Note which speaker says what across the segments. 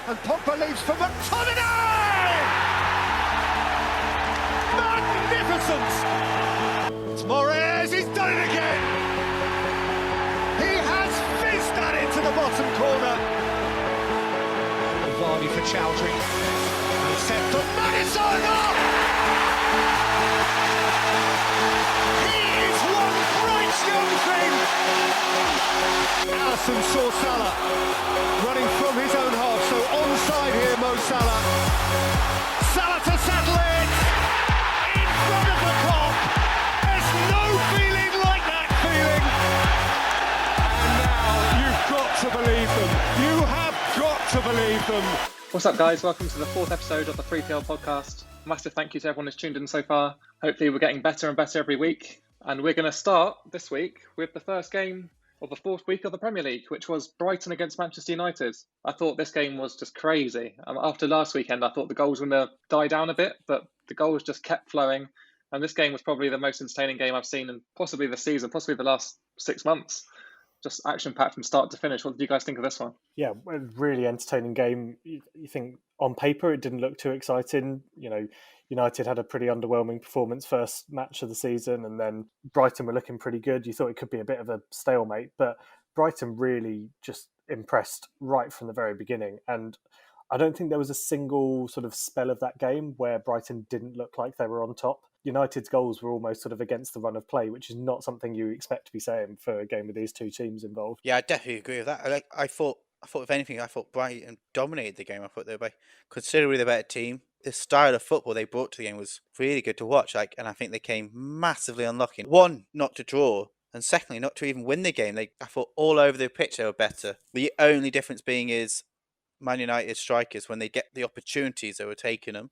Speaker 1: And Pogba leaves for McTominay! Magnificent! It's Moraes, he's done it again! He has fizzed that into the bottom corner. Vardy for Chowdhury. And set for Madison! He is one bright young thing! Alisson saw Salah running from his own half, so onside here, Mo Salah. Salah to settle it! In front of the Kop! There's no feeling like that feeling! And now you've got to believe them. You have got to believe them.
Speaker 2: What's up, guys? Welcome to the fourth episode of the 3PL podcast. Massive thank you to everyone who's tuned in so far. Hopefully we're getting better and better every week. And we're going to start this week with the first game of the fourth week of the Premier League, which was Brighton against Manchester United. I thought this game was just crazy. After last weekend, I thought the goals were going to die down a bit, but the goals just kept flowing. And this game was probably the most entertaining game I've seen in possibly the season, possibly the last 6 months. Just action-packed from start to finish. What did you guys think of this one?
Speaker 3: Yeah, a really entertaining game. You think on paper it didn't look too exciting. You know, United had a pretty underwhelming performance first match of the season, and then Brighton were looking pretty good. You thought it could be a bit of a stalemate, but Brighton really just impressed right from the very beginning. And I don't think there was a single sort of spell of that game where Brighton didn't look like they were on top. United's goals were almost sort of against the run of play, which is not something you expect to be saying for a game with these two teams involved.
Speaker 4: Yeah, I definitely agree with that. I thought if anything, I thought Brighton dominated the game. I thought they were considerably the better team. The style of football they brought to the game was really good to watch. And I think they came massively unlucky. One, not to draw, and secondly, not to even win the game. I thought all over the pitch they were better. The only difference being is Man United strikers, when they get the opportunities, they were taking them,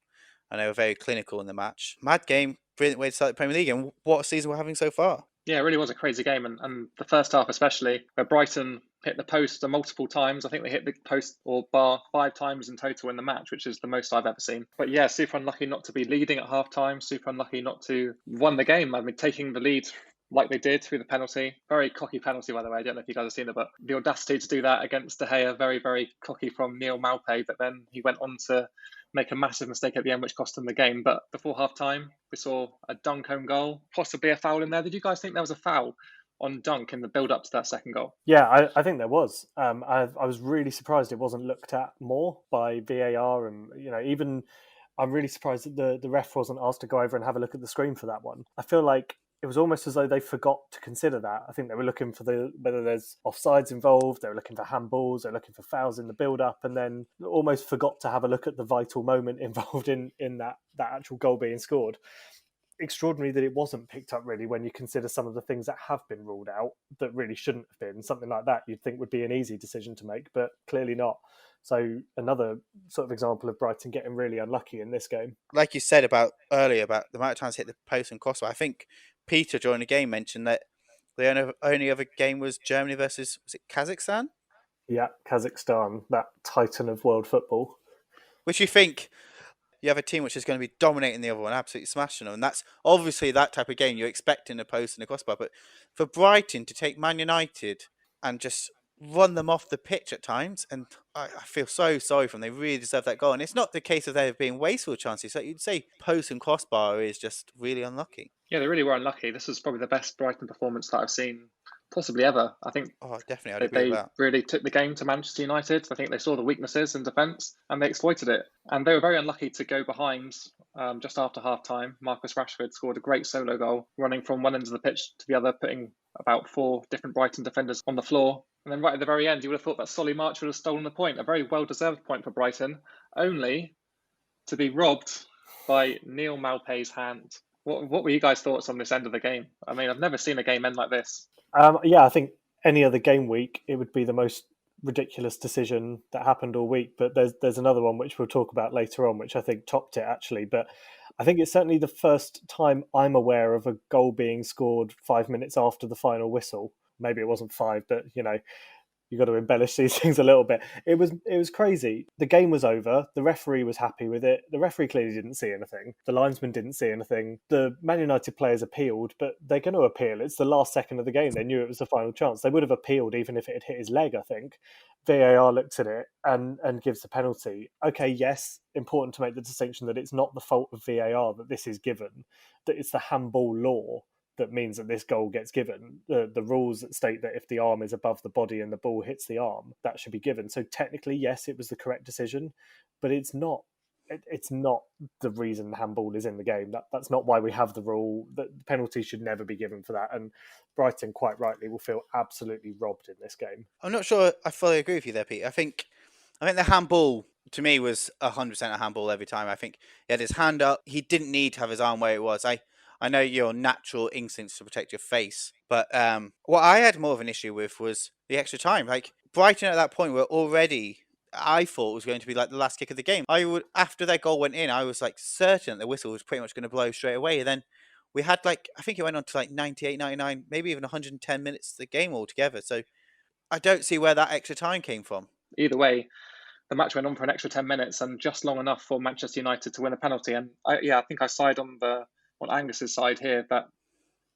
Speaker 4: and they were very clinical in the match. Mad game, brilliant way to start the Premier League, and what a season we're having so far.
Speaker 2: Yeah, it really was a crazy game, and the first half especially, where Brighton hit the post multiple times. I think they hit the post or bar 5 times in total in the match, which is the most I've ever seen. But yeah, super unlucky not to be leading at half-time, super unlucky not to won the game. I mean, taking the lead like they did through the penalty. Very cocky penalty, by the way. I don't know if you guys have seen it, but the audacity to do that against De Gea, very, very cocky from Neil Maupay, but then he went on to make a massive mistake at the end, which cost him the game. But before half-time, we saw a Dunk home goal, possibly a foul in there. Did you guys think there was a foul on Dunk in the build-up to that second goal?
Speaker 3: Yeah, I think there was. I was really surprised it wasn't looked at more by VAR, and even I'm really surprised that the ref wasn't asked to go over and have a look at the screen for that one. I feel like it was almost as though they forgot to consider that. I think they were looking for whether there's offsides involved, they were looking for handballs, they were looking for fouls in the build-up, and then almost forgot to have a look at the vital moment involved in that actual goal being scored. Extraordinary that it wasn't picked up, really, when you consider some of the things that have been ruled out that really shouldn't have been. Something like that you'd think would be an easy decision to make, but clearly not. So another sort of example of Brighton getting really unlucky in this game.
Speaker 4: Like you said earlier about the amount of times hit the post and crossbar, I think Peter during the game mentioned that the only other game was Germany versus, was it Kazakhstan?
Speaker 3: Yeah, Kazakhstan, that titan of world football.
Speaker 4: Which you think you have a team which is going to be dominating the other one, absolutely smashing them. And that's obviously that type of game you're expecting a post and a crossbar. But for Brighton to take Man United and just run them off the pitch at times, and I feel so sorry for them. They really deserve that goal. And it's not the case of there being wasteful chances. So you'd say post and crossbar is just really unlucky.
Speaker 2: Yeah, they really were unlucky. This was probably the best Brighton performance that I've seen possibly ever. I think
Speaker 4: definitely, I'd agree with that.
Speaker 2: They really took the game to Manchester United. I think they saw the weaknesses in defence and they exploited it. And they were very unlucky to go behind just after half-time. Marcus Rashford scored a great solo goal, running from one end of the pitch to the other, putting about 4 different Brighton defenders on the floor. And then right at the very end, you would have thought that Solly March would have stolen the point. A very well-deserved point for Brighton, only to be robbed by Neil Maupay's hand. What were you guys' thoughts on this end of the game? I mean, I've never seen a game end like this.
Speaker 3: Yeah, I think any other game week, it would be the most ridiculous decision that happened all week. But there's another one which we'll talk about later on, which I think topped it actually. But I think it's certainly the first time I'm aware of a goal being scored 5 minutes after the final whistle. Maybe it wasn't 5, but you got to embellish these things a little bit. It was crazy. The game was over. The referee was happy with it. The referee clearly didn't see anything. The linesman didn't see anything. The Man United players appealed, but they're going to appeal. It's the last second of the game. They knew it was the final chance. They would have appealed even if it had hit his leg, I think. VAR looks at it and gives the penalty. Okay, yes, important to make the distinction that it's not the fault of VAR that this is given, that it's the handball law that means that this goal gets given. The rules that state that if the arm is above the body and the ball hits the arm, that should be given. So technically, yes, it was the correct decision, but it's not. It's not the reason handball is in the game. That's not why we have the rule. That penalty should never be given for that. And Brighton, quite rightly, will feel absolutely robbed in this game.
Speaker 4: I'm not sure I fully agree with you there, Pete. I think the handball to me was 100% a handball every time. I think he had his hand up. He didn't need to have his arm where it was. I know your natural instincts to protect your face, but what I had more of an issue with was the extra time. Like Brighton at that point were already, I thought was going to be like the last kick of the game. After their goal went in, I was like certain that the whistle was pretty much going to blow straight away. And then we had I think it went on to like 98, 99, maybe even 110 minutes of the game altogether. So I don't see where that extra time came from.
Speaker 2: Either way, the match went on for an extra 10 minutes and just long enough for Manchester United to win a penalty. And I think I side on Angus's side here that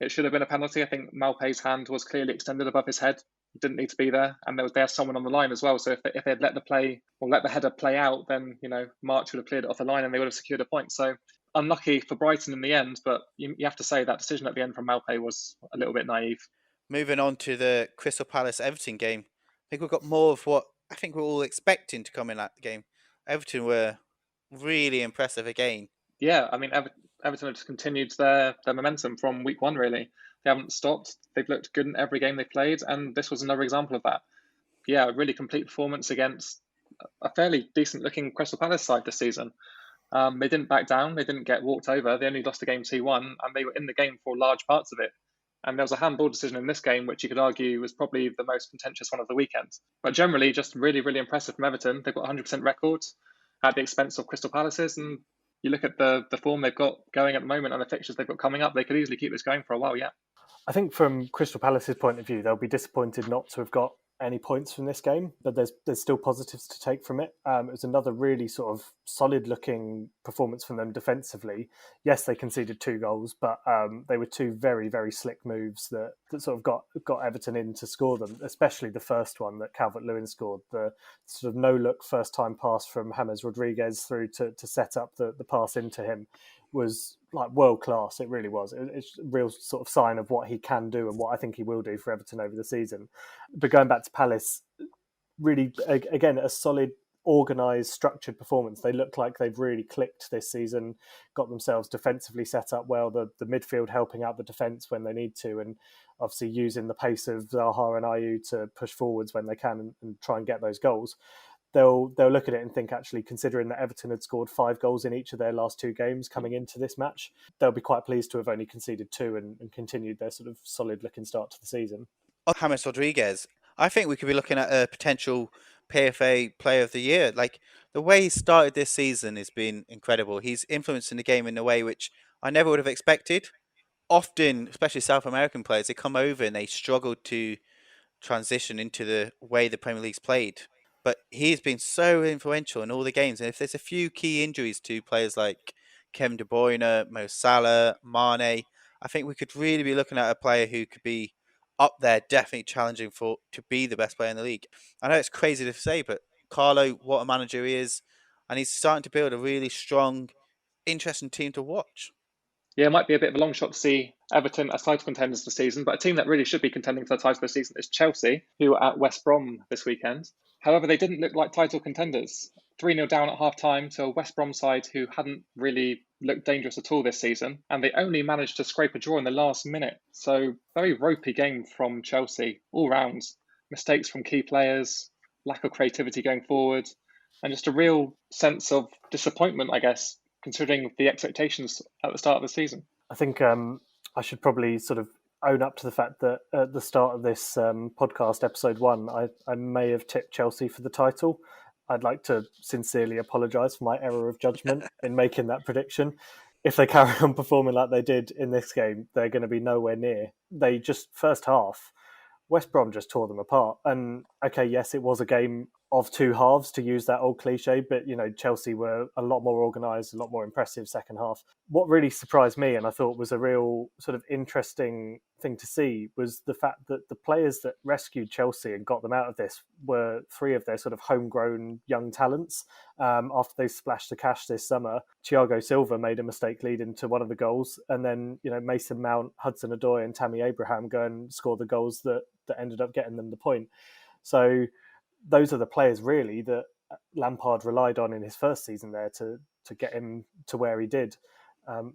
Speaker 2: it should have been a penalty. I think Malpe's hand was clearly extended above his head. It didn't need to be there. And there's someone on the line as well. So if they'd let the header play out, then, March would have cleared it off the line and they would have secured a point. So unlucky for Brighton in the end, but you have to say that decision at the end from Malpe was a little bit naive.
Speaker 4: Moving on to the Crystal Palace-Everton game, I think we've got more of what I think we're all expecting to come in at the game. Everton were really impressive again.
Speaker 2: Yeah, I mean, Everton have continued their momentum from week one, really. They haven't stopped. They've looked good in every game they've played, and this was another example of that. Yeah, a really complete performance against a fairly decent-looking Crystal Palace side this season. They didn't back down. They didn't get walked over. They only lost the game 2-1, and they were in the game for large parts of it. And there was a handball decision in this game, which you could argue was probably the most contentious one of the weekend. But generally, just really, really impressive from Everton. They've got 100% records at the expense of Crystal Palace's, and you look at the form they've got going at the moment and the fixtures they've got coming up, they could easily keep this going for a while, yeah.
Speaker 3: I think from Crystal Palace's point of view, they'll be disappointed not to have got any points from this game, but there's still positives to take from it. It was another really sort of solid-looking performance from them defensively. Yes, they conceded 2 goals, but they were 2 very, very slick moves that sort of got Everton in to score them, especially the first one that Calvert-Lewin scored, the sort of no-look first-time pass from James Rodriguez through to set up the pass into him was like world class. It really was. It's a real sort of sign of what he can do and what I think he will do for Everton over the season. But going back to Palace, really, again, a solid, organised, structured performance. They look like they've really clicked this season, got themselves defensively set up well, the midfield helping out the defence when they need to, and obviously using the pace of Zaha and Ayew to push forwards when they can and try and get those goals. They'll look at it and think, actually, considering that Everton had scored 5 goals in each of their last 2 games coming into this match, they'll be quite pleased to have only conceded 2 and continued their sort of solid-looking start to the season.
Speaker 4: James Rodriguez, I think we could be looking at a potential PFA Player of the Year. Like, the way he started this season has been incredible. He's influencing the game in a way which I never would have expected. Often, especially South American players, they come over and they struggle to transition into the way the Premier League's played. But he's been so influential in all the games. And if there's a few key injuries to players like Kevin De Bruyne, Mo Salah, Mane, I think we could really be looking at a player who could be up there, definitely challenging to be the best player in the league. I know it's crazy to say, but Carlo, what a manager he is. And he's starting to build a really strong, interesting team to watch.
Speaker 2: Yeah, it might be a bit of a long shot to see Everton as title contenders this season, but a team that really should be contending for the title this season is Chelsea, who are at West Brom this weekend. However, they didn't look like title contenders. 3-0 down at half-time to a West Brom side who hadn't really looked dangerous at all this season, and they only managed to scrape a draw in the last minute. So, very ropey game from Chelsea, all round. Mistakes from key players, lack of creativity going forward, and just a real sense of disappointment, I guess, considering the expectations at the start of the season.
Speaker 3: I think I should probably sort of own up to the fact that at the start of this podcast, episode 1, I may have tipped Chelsea for the title. I'd like to sincerely apologise for my error of judgment in making that prediction. If they carry on performing like they did in this game, they're going to be nowhere near. They just, first half, West Brom just tore them apart. And okay, yes, it was a game of two halves, to use that old cliche, but Chelsea were a lot more organised, a lot more impressive second half. What really surprised me, and I thought was a real sort of interesting thing to see, was the fact that the players that rescued Chelsea and got them out of this were three of their sort of homegrown young talents. After they splashed the cash this summer, Thiago Silva made a mistake leading to one of the goals, and then Mason Mount, Hudson-Odoi, and Tammy Abraham go and score the goals that ended up getting them the point. So those are the players really that Lampard relied on in his first season there to get him to where he did.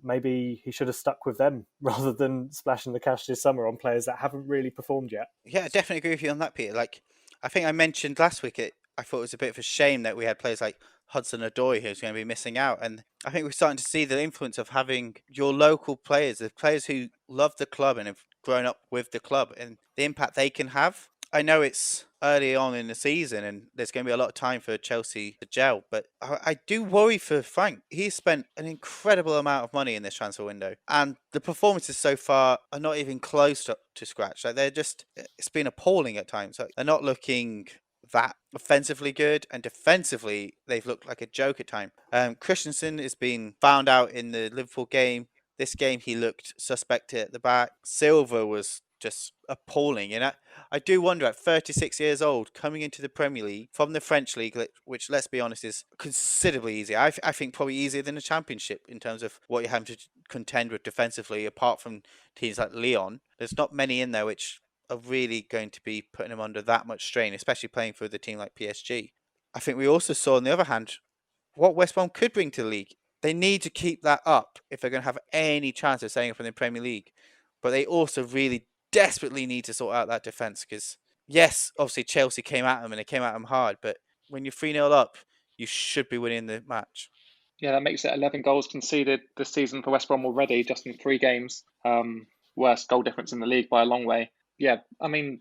Speaker 3: Maybe he should have stuck with them rather than splashing the cash this summer on players that haven't really performed yet.
Speaker 4: Yeah, I definitely agree with you on that, Peter. Like, I think I mentioned last week, I thought it was a bit of a shame that we had players like Hudson-Odoi who's going to be missing out. And I think we're starting to see the influence of having your local players, the players who love the club and have grown up with the club, and the impact they can have. I know it's early on in the season and there's going to be a lot of time for Chelsea to gel, but I do worry for Frank. He's spent an incredible amount of money in this transfer window, and the performances so far are not even close to scratch. Like, it's been appalling at times. Like, they're not looking that offensively good, and defensively they've looked like a joke at times. Christensen has been found out in the Liverpool game. This game he looked suspect at the back. Silva was just appalling. And I do wonder, at 36 years old, coming into the Premier League from the French League, which, let's be honest, is considerably easier. I think probably easier than the Championship in terms of what you're having to contend with defensively, apart from teams like Lyon. There's not many in there which are really going to be putting him under that much strain, especially playing for the team like PSG. I think we also saw, on the other hand, what West Brom could bring to the league. They need to keep that up if they're going to have any chance of staying up in the Premier League. But they also really desperately need to sort out that defence, because, yes, obviously Chelsea came at them and they came at them hard, but when you're 3-0 up, you should be winning the match.
Speaker 2: Yeah, that makes it 11 goals conceded this season for West Brom already, just in 3 games. Worst goal difference in the league by a long way. Yeah, I mean,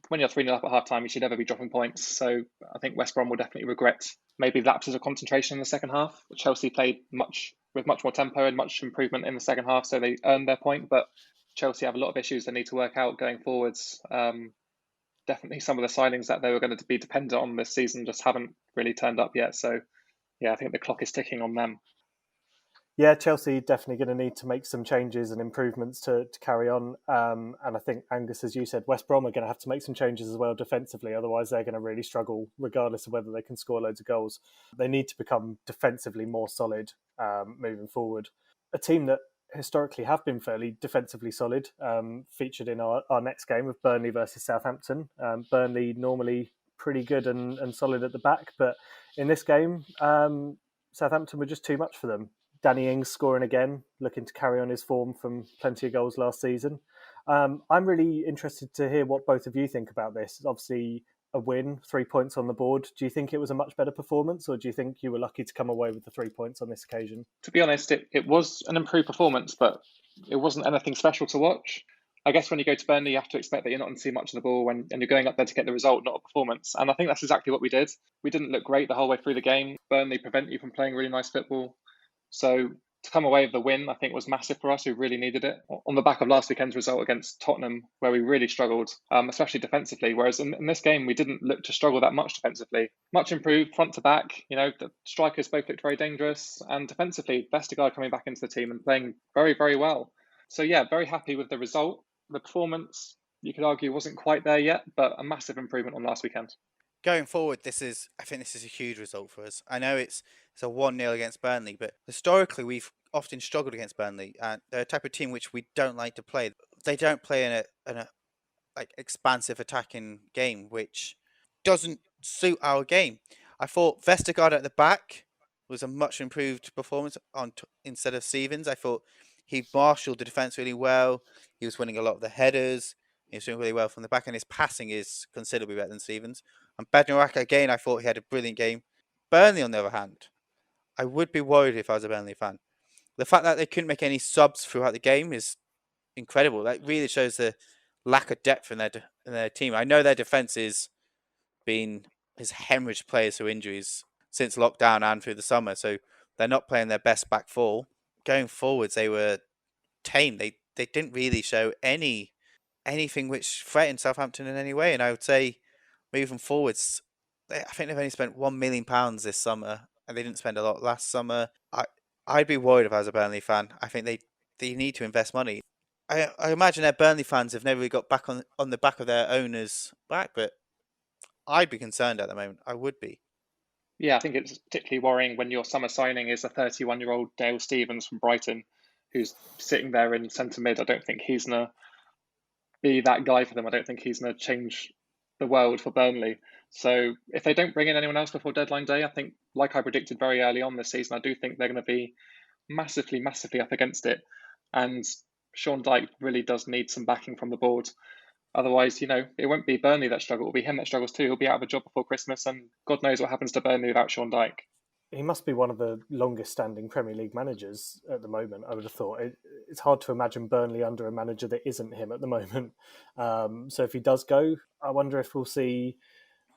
Speaker 2: when you're 3-0 up at half time, you should never be dropping points. So I think West Brom will definitely regret maybe lapses of concentration in the second half. Chelsea played with much more tempo and much improvement in the second half, so they earned their point. But Chelsea have a lot of issues they need to work out going forwards. Definitely some of the signings that they were going to be dependent on this season just haven't really turned up yet. So yeah, I think the clock is ticking on them.
Speaker 3: Yeah, Chelsea definitely going to need to make some changes and improvements to carry on. And I think, Angus, as you said, West Brom are going to have to make some changes as well defensively. Otherwise, they're going to really struggle, regardless of whether they can score loads of goals. They need to become defensively more solid moving forward. A team that historically have been fairly defensively solid, featured in our next game of Burnley versus Southampton. Burnley normally pretty good and solid at the back, but in this game, Southampton were just too much for them. Danny Ings scoring again, looking to carry on his form from plenty of goals last season. I'm really interested to hear what both of you think about this. Obviously, a win, 3 points on the board. Do you think it was a much better performance, or do you think you were lucky to come away with the 3 points on this occasion?
Speaker 2: To be honest, it was an improved performance, but it wasn't anything special to watch. I guess when you go to Burnley, you have to expect that you're not going to see much of the ball and you're going up there to get the result, not a performance. And I think that's exactly what we did. We didn't look great the whole way through the game. Burnley prevent you from playing really nice football. So to come away with the win, I think, was massive for us. We really needed it. On the back of last weekend's result against Tottenham, where we really struggled, especially defensively. Whereas in this game, we didn't look to struggle that much defensively. Much improved front to back. The strikers both looked very dangerous. And defensively, Vestergaard coming back into the team and playing very, very well. So yeah, very happy with the result. The performance, you could argue, wasn't quite there yet, but a massive improvement on last weekend.
Speaker 4: Going forward, I think this is a huge result for us. I know it's a 1-0 against Burnley, but historically we've often struggled against Burnley, and they're a type of team which we don't like to play. They don't play in a expansive attacking game, which doesn't suit our game. I thought Vestergaard at the back was a much improved performance instead of Stevens. I thought he marshalled the defence really well. He was winning a lot of the headers. He was doing really well from the back, and his passing is considerably better than Stevens. And Bednarek, again, I thought he had a brilliant game. Burnley, on the other hand, I would be worried if I was a Burnley fan. The fact that they couldn't make any subs throughout the game is incredible. That really shows the lack of depth in their team. I know their defence has hemorrhaged players through injuries since lockdown and through the summer, so they're not playing their best back four. Going forwards, they were tame. They didn't really show any anything which threatened Southampton in any way. And I would say, moving forwards, I think they've only spent £1 million this summer, and they didn't spend a lot last summer. I'd be worried if I was a Burnley fan. I think they need to invest money. I imagine their Burnley fans have never really got back on the back of their owners' back, but I'd be concerned at the moment. I would be.
Speaker 2: Yeah, I think it's particularly worrying when your summer signing is a 31-year-old Dale Stephens from Brighton, who's sitting there in centre mid. I don't think he's going to be that guy for them. I don't think he's going to change the world for Burnley. So if they don't bring in anyone else before deadline day, I think, like I predicted very early on this season, I do think they're going to be massively, massively up against it. And Sean Dyche really does need some backing from the board. Otherwise, it won't be Burnley that struggle. It'll be him that struggles too. He'll be out of a job before Christmas, and God knows what happens to Burnley without Sean Dyche.
Speaker 3: He must be one of the longest-standing Premier League managers at the moment, I would have thought. It's hard to imagine Burnley under a manager that isn't him at the moment. So if he does go, I wonder if we'll see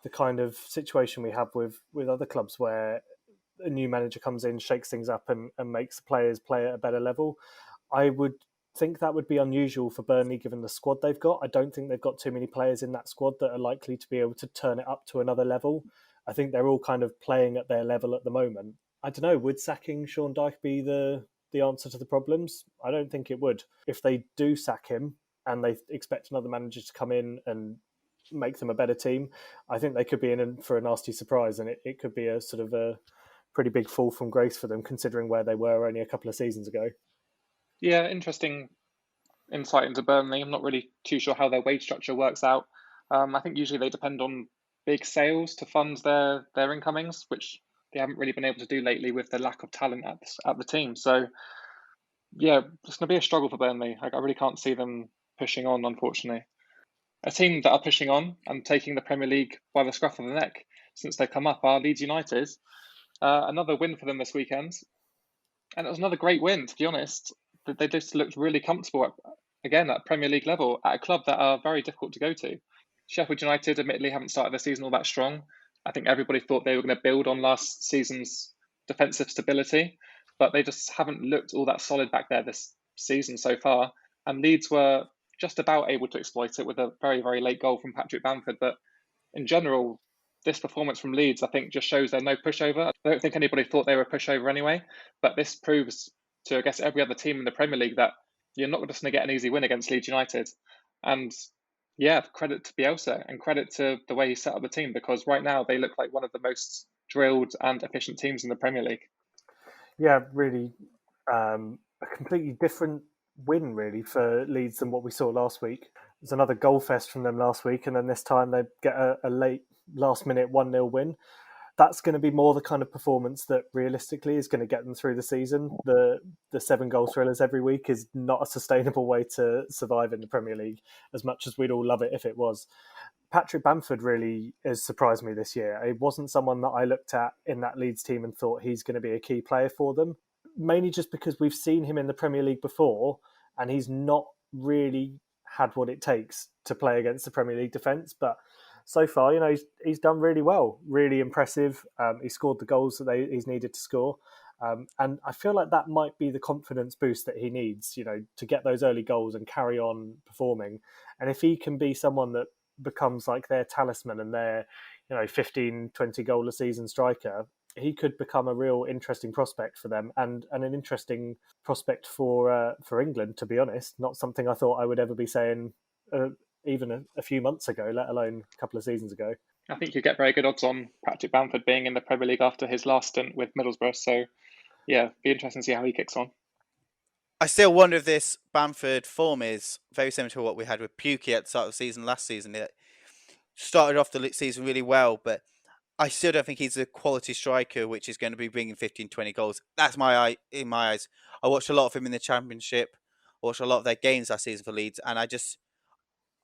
Speaker 3: the kind of situation we have with other clubs where a new manager comes in, shakes things up and makes the players play at a better level. I would think that would be unusual for Burnley given the squad they've got. I don't think they've got too many players in that squad that are likely to be able to turn it up to another level. I think they're all kind of playing at their level at the moment. I don't know, would sacking Sean Dyche be the answer to the problems? I don't think it would. If they do sack him and they expect another manager to come in and make them a better team, I think they could be in for a nasty surprise, and it could be a sort of a pretty big fall from grace for them considering where they were only a couple of seasons ago.
Speaker 2: Yeah, interesting insight into Burnley. I'm not really too sure how their wage structure works out. I think usually they depend on big sales to fund their incomings, which they haven't really been able to do lately with the lack of talent at the team. So, yeah, it's going to be a struggle for Burnley. I really can't see them pushing on, unfortunately. A team that are pushing on and taking the Premier League by the scruff of the neck since they come up are Leeds United. Another win for them this weekend. And it was another great win, to be honest. They just looked really comfortable, again, at Premier League level, at a club that are very difficult to go to. Sheffield United, admittedly, haven't started the season all that strong. I think everybody thought they were going to build on last season's defensive stability, but they just haven't looked all that solid back there this season so far. And Leeds were just about able to exploit it with a very, very late goal from Patrick Bamford. But in general, this performance from Leeds, I think, just shows they're no pushover. I don't think anybody thought they were a pushover anyway, but this proves to, I guess, every other team in the Premier League that you're not just going to get an easy win against Leeds United. And yeah, credit to Bielsa and credit to the way he set up the team, because right now they look like one of the most drilled and efficient teams in the Premier League.
Speaker 3: Yeah, really a completely different win, really, for Leeds than what we saw last week. There's another goal fest from them last week, and then this time they get a late last-minute 1-0 win. That's going to be more the kind of performance that realistically is going to get them through the season. The 7-goal thrillers every week is not a sustainable way to survive in the Premier League, as much as we'd all love it if it was. Patrick Bamford really has surprised me this year. It wasn't someone that I looked at in that Leeds team and thought he's going to be a key player for them, mainly just because we've seen him in the Premier League before and he's not really had what it takes to play against the Premier League defence. But so far, he's done really well, really impressive. He scored the goals that he's needed to score. And I feel like that might be the confidence boost that he needs, to get those early goals and carry on performing. And if he can be someone that becomes like their talisman and their 15, 20 goal a season striker, he could become a real interesting prospect for them and an interesting prospect for England, to be honest. Not something I thought I would ever be saying even a few months ago, let alone a couple of seasons ago.
Speaker 2: I think you get very good odds on Patrick Bamford being in the Premier League after his last stint with Middlesbrough. So, yeah, be interesting to see how he kicks on.
Speaker 4: I still wonder if this Bamford form is very similar to what we had with Pukki at the start of the season last season. It started off the season really well, but I still don't think he's a quality striker which is going to be bringing 15, 20 goals. That's in my eyes. I watched a lot of him in the Championship, watched a lot of their games last season for Leeds, and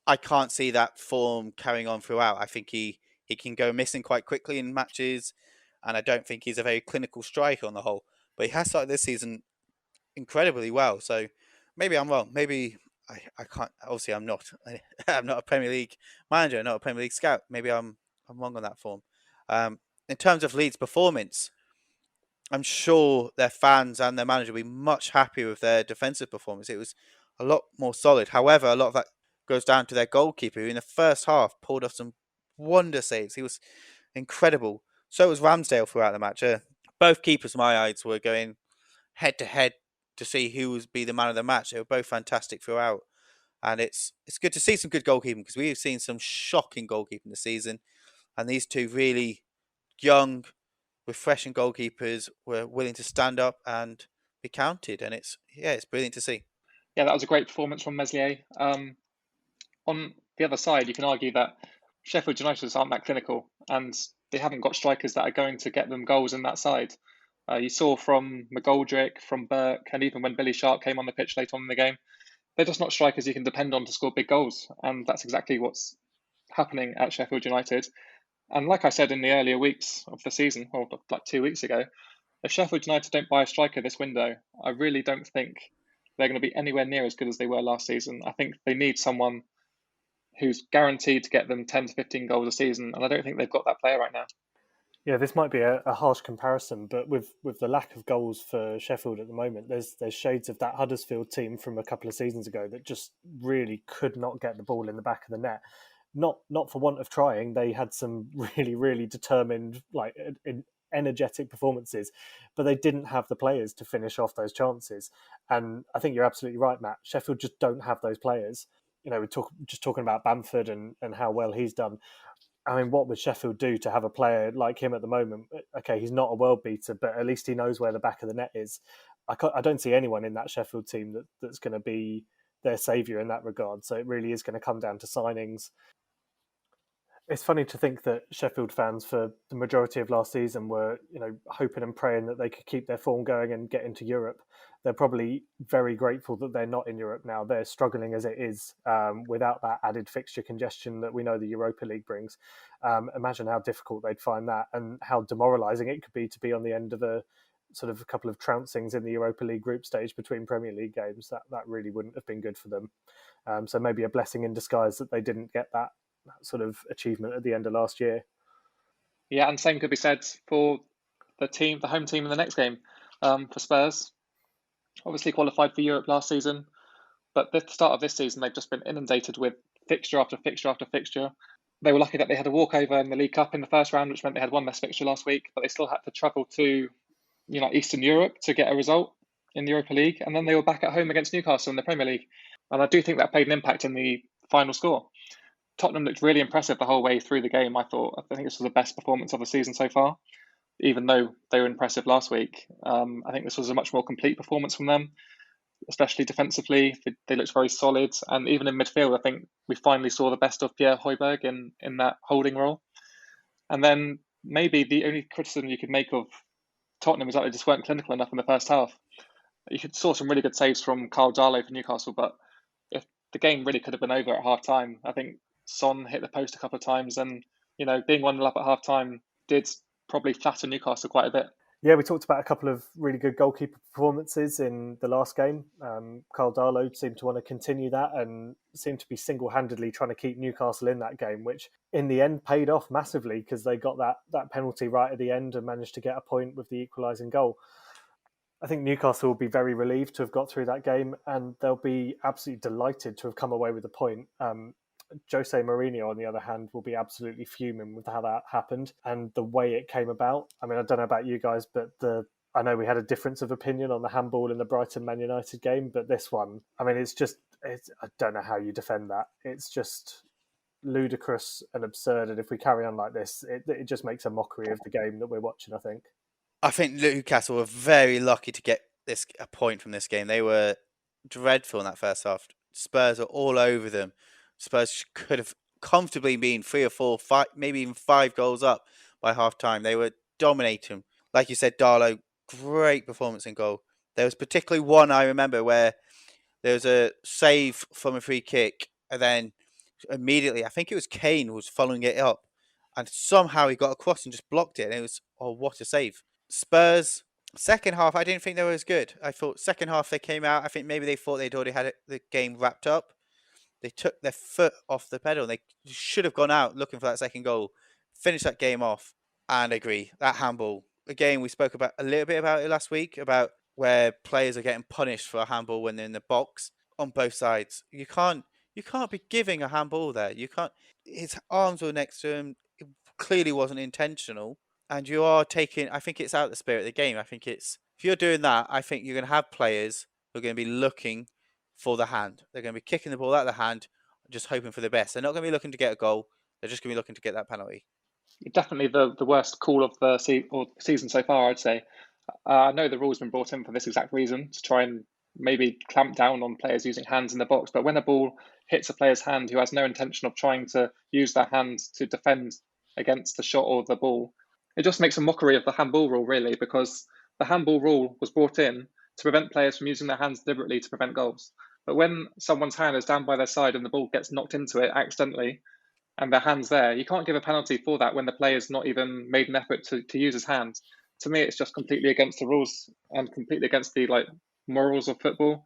Speaker 4: I can't see that form carrying on throughout. I think he can go missing quite quickly in matches, and I don't think he's a very clinical striker on the whole. But he has started this season incredibly well. So maybe I'm wrong. Maybe I can't. Obviously, I'm not. I'm not a Premier League manager, not a Premier League scout. Maybe I'm wrong on that form. In terms of Leeds' performance, I'm sure their fans and their manager will be much happier with their defensive performance. It was a lot more solid. However, a lot of that goes down to their goalkeeper, who in the first half pulled off some wonder saves. He was incredible. So was Ramsdale throughout the match. Both keepers, in my eyes, were going head to head to see who would be the man of the match. They were both fantastic throughout. And it's good to see some good goalkeeping, because we've seen some shocking goalkeeping this season. And these two really young, refreshing goalkeepers were willing to stand up and be counted. And it's brilliant to see.
Speaker 2: Yeah, that was a great performance from Meslier. On the other side, you can argue that Sheffield United aren't that clinical, and they haven't got strikers that are going to get them goals in that side. You saw from McGoldrick, from Burke, and even when Billy Sharp came on the pitch later on in the game, they're just not strikers you can depend on to score big goals. And that's exactly what's happening at Sheffield United. And like I said in the earlier weeks of the season, or like 2 weeks ago, if Sheffield United don't buy a striker this window, I really don't think they're going to be anywhere near as good as they were last season. I think they need someone who's guaranteed to get them 10 to 15 goals a season, and I don't think they've got that player right now.
Speaker 3: Yeah, this might be a harsh comparison, but with the lack of goals for Sheffield at the moment, there's shades of that Huddersfield team from a couple of seasons ago that just really could not get the ball in the back of the net. Not for want of trying. They had some really determined, like energetic performances, but they didn't have the players to finish off those chances. And I think you're absolutely right, Matt. Sheffield just don't have those players. We're just talking about Bamford and how well he's done. I mean, what would Sheffield do to have a player like him at the moment? Okay, he's not a world beater, but at least he knows where the back of the net is. I don't see anyone in that Sheffield team that's going to be their saviour in that regard. So it really is going to come down to signings. It's funny to think that Sheffield fans for the majority of last season were, hoping and praying that they could keep their form going and get into Europe. They're probably very grateful that they're not in Europe now. They're struggling as it is without that added fixture congestion that we know the Europa League brings. Imagine how difficult they'd find that, and how demoralising it could be to be on the end of a couple of trouncings in the Europa League group stage between Premier League games. That really wouldn't have been good for them. So maybe a blessing in disguise that they didn't get that sort of achievement at the end of last year.
Speaker 2: Yeah, and same could be said for the home team in the next game, for Spurs. Obviously qualified for Europe last season, but at the start of this season, they've just been inundated with fixture after fixture after fixture. They were lucky that they had a walkover in the League Cup in the first round, which meant they had one less fixture last week, but they still had to travel to Eastern Europe to get a result in the Europa League, and then they were back at home against Newcastle in the Premier League. And I do think that played an impact in the final score. Tottenham looked really impressive the whole way through the game, I thought. I think this was the best performance of the season so far, even though they were impressive last week. I think this was a much more complete performance from them, especially defensively. They looked very solid. And even in midfield, I think we finally saw the best of Pierre Højbjerg in that holding role. And then maybe the only criticism you could make of Tottenham is that they just weren't clinical enough in the first half. You saw some really good saves from Carl Darlow for Newcastle, but if the game really could have been over at half time, I think Son hit the post a couple of times, and being 1-0 up at half time did probably flatten Newcastle quite a bit.
Speaker 3: Yeah, we talked about a couple of really good goalkeeper performances in the last game. Carl Darlow seemed to want to continue that and seemed to be single-handedly trying to keep Newcastle in that game, which in the end paid off massively because they got that penalty right at the end and managed to get a point with the equalising goal. I think Newcastle will be very relieved to have got through that game, and they'll be absolutely delighted to have come away with a point. Jose Mourinho, on the other hand, will be absolutely fuming with how that happened and the way it came about. I mean, I don't know about you guys, but I know we had a difference of opinion on the handball in the Brighton Man United game, but this one, I mean, I don't know how you defend that. It's just ludicrous and absurd, and if we carry on like this, it just makes a mockery of the game that we're watching, I think.
Speaker 4: I think Newcastle were very lucky to get a point from this game. They were dreadful in that first half. Spurs were all over them. Spurs could have comfortably been 3 or 4, 5, maybe even 5 goals up by half time. They were dominating. Like you said, Darlow, great performance in goal. There was particularly one I remember where there was a save from a free kick, and then immediately, I think it was Kane who was following it up, and somehow he got across and just blocked it. And it was, what a save. Spurs, second half, I didn't think they were as good. I thought second half they came out, I think maybe they thought they'd already had the game wrapped up. They took their foot off the pedal. They should have gone out looking for that second goal, finish that game off, and agree. That handball, again, we spoke about a little bit about it last week, about where players are getting punished for a handball when they're in the box on both sides. You can't You can't be giving a handball there. You can't. His arms were next to him. It clearly wasn't intentional. And you are taking. I think it's out the spirit of the game. I think it's if you're doing that. I think you're going to have players who are going to be looking for the hand. They're going to be kicking the ball out of the hand, just hoping for the best. They're not going to be looking to get a goal. They're just going to be looking to get that penalty.
Speaker 2: Definitely the worst call of the season so far, I'd say. I know the rule's been brought in for this exact reason, to try and maybe clamp down on players using hands in the box. But when a ball hits a player's hand who has no intention of trying to use their hand to defend against the shot or the ball, it just makes a mockery of the handball rule, really, because the handball rule was brought in to prevent players from using their hands deliberately to prevent goals. But when someone's hand is down by their side and the ball gets knocked into it accidentally, and their hand's there, you can't give a penalty for that when the player's not even made an effort to use his hand. To me, it's just completely against the rules and completely against the morals of football.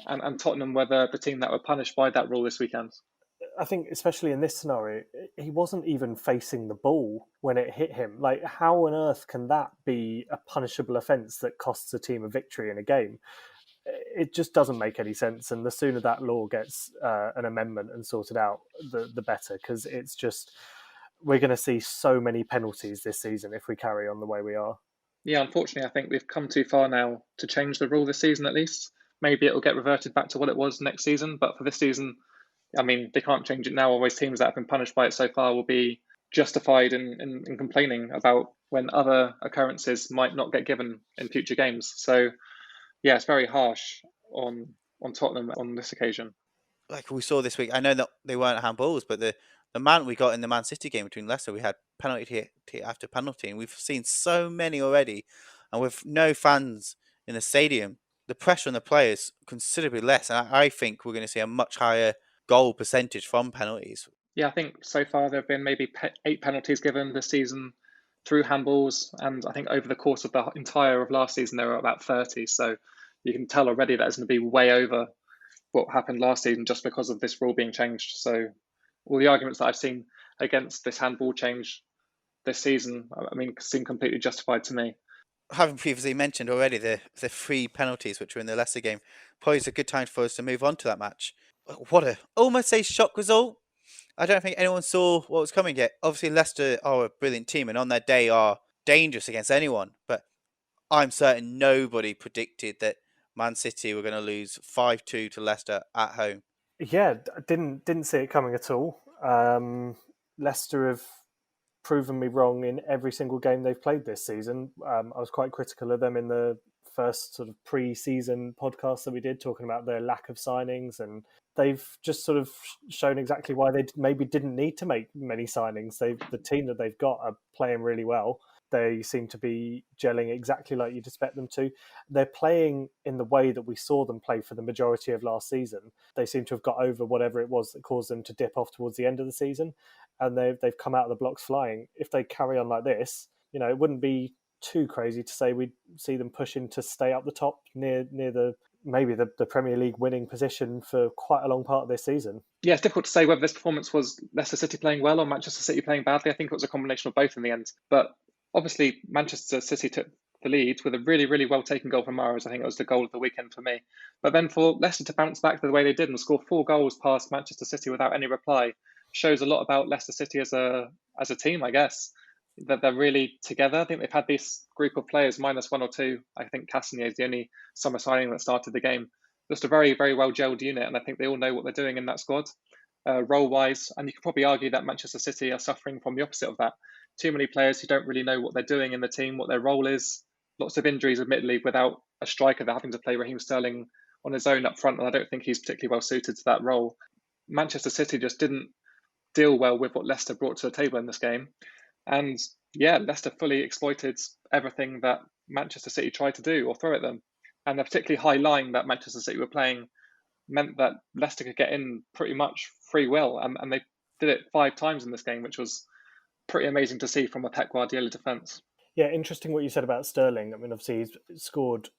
Speaker 2: And Tottenham were the team that were punished by that rule this weekend.
Speaker 3: I think, especially in this scenario, he wasn't even facing the ball when it hit him. Like, how on earth can that be a punishable offence that costs a team a victory in a game? It just doesn't make any sense. And the sooner that law gets an amendment and sorted out, the better, because it's just, we're going to see so many penalties this season if we carry on the way we are.
Speaker 2: Yeah, unfortunately, I think we've come too far now to change the rule this season, at least. Maybe it'll get reverted back to what it was next season. But for this season, I mean, they can't change it now. Always teams that have been punished by it so far will be justified in complaining about when other occurrences might not get given in future games. So, yeah, it's very harsh on Tottenham on this occasion.
Speaker 4: Like we saw this week, I know that they weren't handballs, but the amount we got in the Man City game between Leicester, we had penalty after penalty, and we've seen so many already. And with no fans in the stadium, the pressure on the players considerably less. And I think we're going to see a much higher goal percentage from penalties.
Speaker 2: Yeah, I think so far there have been maybe 8 penalties given this season through handballs, and I think over the course of the entire of last season there were about 30. So you can tell already that it's going to be way over what happened last season just because of this rule being changed. So all the arguments that I've seen against this handball change this season, I mean, seem completely justified to me.
Speaker 4: Having previously mentioned already the 3 penalties which were in the Leicester game, probably is a good time for us to move on to that match. What a almost say shock result. I don't think anyone saw what was coming yet. Obviously, Leicester are a brilliant team and on their day are dangerous against anyone. But I'm certain nobody predicted that Man City were going to lose 5-2 to Leicester at home.
Speaker 3: Yeah, didn't see it coming at all. Leicester have proven me wrong in every single game they've played this season. I was quite critical of them in the first sort of pre-season podcast that we did, talking about their lack of signings, and they've just sort of shown exactly why they maybe didn't need to make many signings. The team that they've got are playing really well. They seem to be gelling exactly like you'd expect them to. They're playing in the way that we saw them play for the majority of last season. They seem to have got over whatever it was that caused them to dip off towards the end of the season, and they've come out of the blocks flying. If they carry on like this, it wouldn't be too crazy to say we'd see them pushing to stay up the top near the Premier League winning position for quite a long part of this season.
Speaker 2: Yeah, it's difficult to say whether this performance was Leicester City playing well or Manchester City playing badly. I think it was a combination of both in the end. But obviously, Manchester City took the lead with a really, really well taken goal from Mahrez. I think it was the goal of the weekend for me. But then for Leicester to bounce back the way they did and score 4 goals past Manchester City without any reply shows a lot about Leicester City as a team, I guess. That they're really together. I think they've had this group of players minus 1 or 2. I think Castagne is the only summer signing that started the game. Just a very, very well gelled unit, and I think they all know what they're doing in that squad, role-wise. And you could probably argue that Manchester City are suffering from the opposite of that. Too many players who don't really know what they're doing in the team, what their role is. Lots of injuries, admittedly, without a striker. They're having to play Raheem Sterling on his own up front, and I don't think he's particularly well suited to that role. Manchester City just didn't deal well with what Leicester brought to the table in this game. And yeah, Leicester fully exploited everything that Manchester City tried to do or throw at them. And the particularly high line that Manchester City were playing meant that Leicester could get in pretty much free will. And they did it 5 times in this game, which was pretty amazing to see from a Pep Guardiola defence.
Speaker 3: Yeah, interesting what you said about Sterling. I mean, obviously he's scored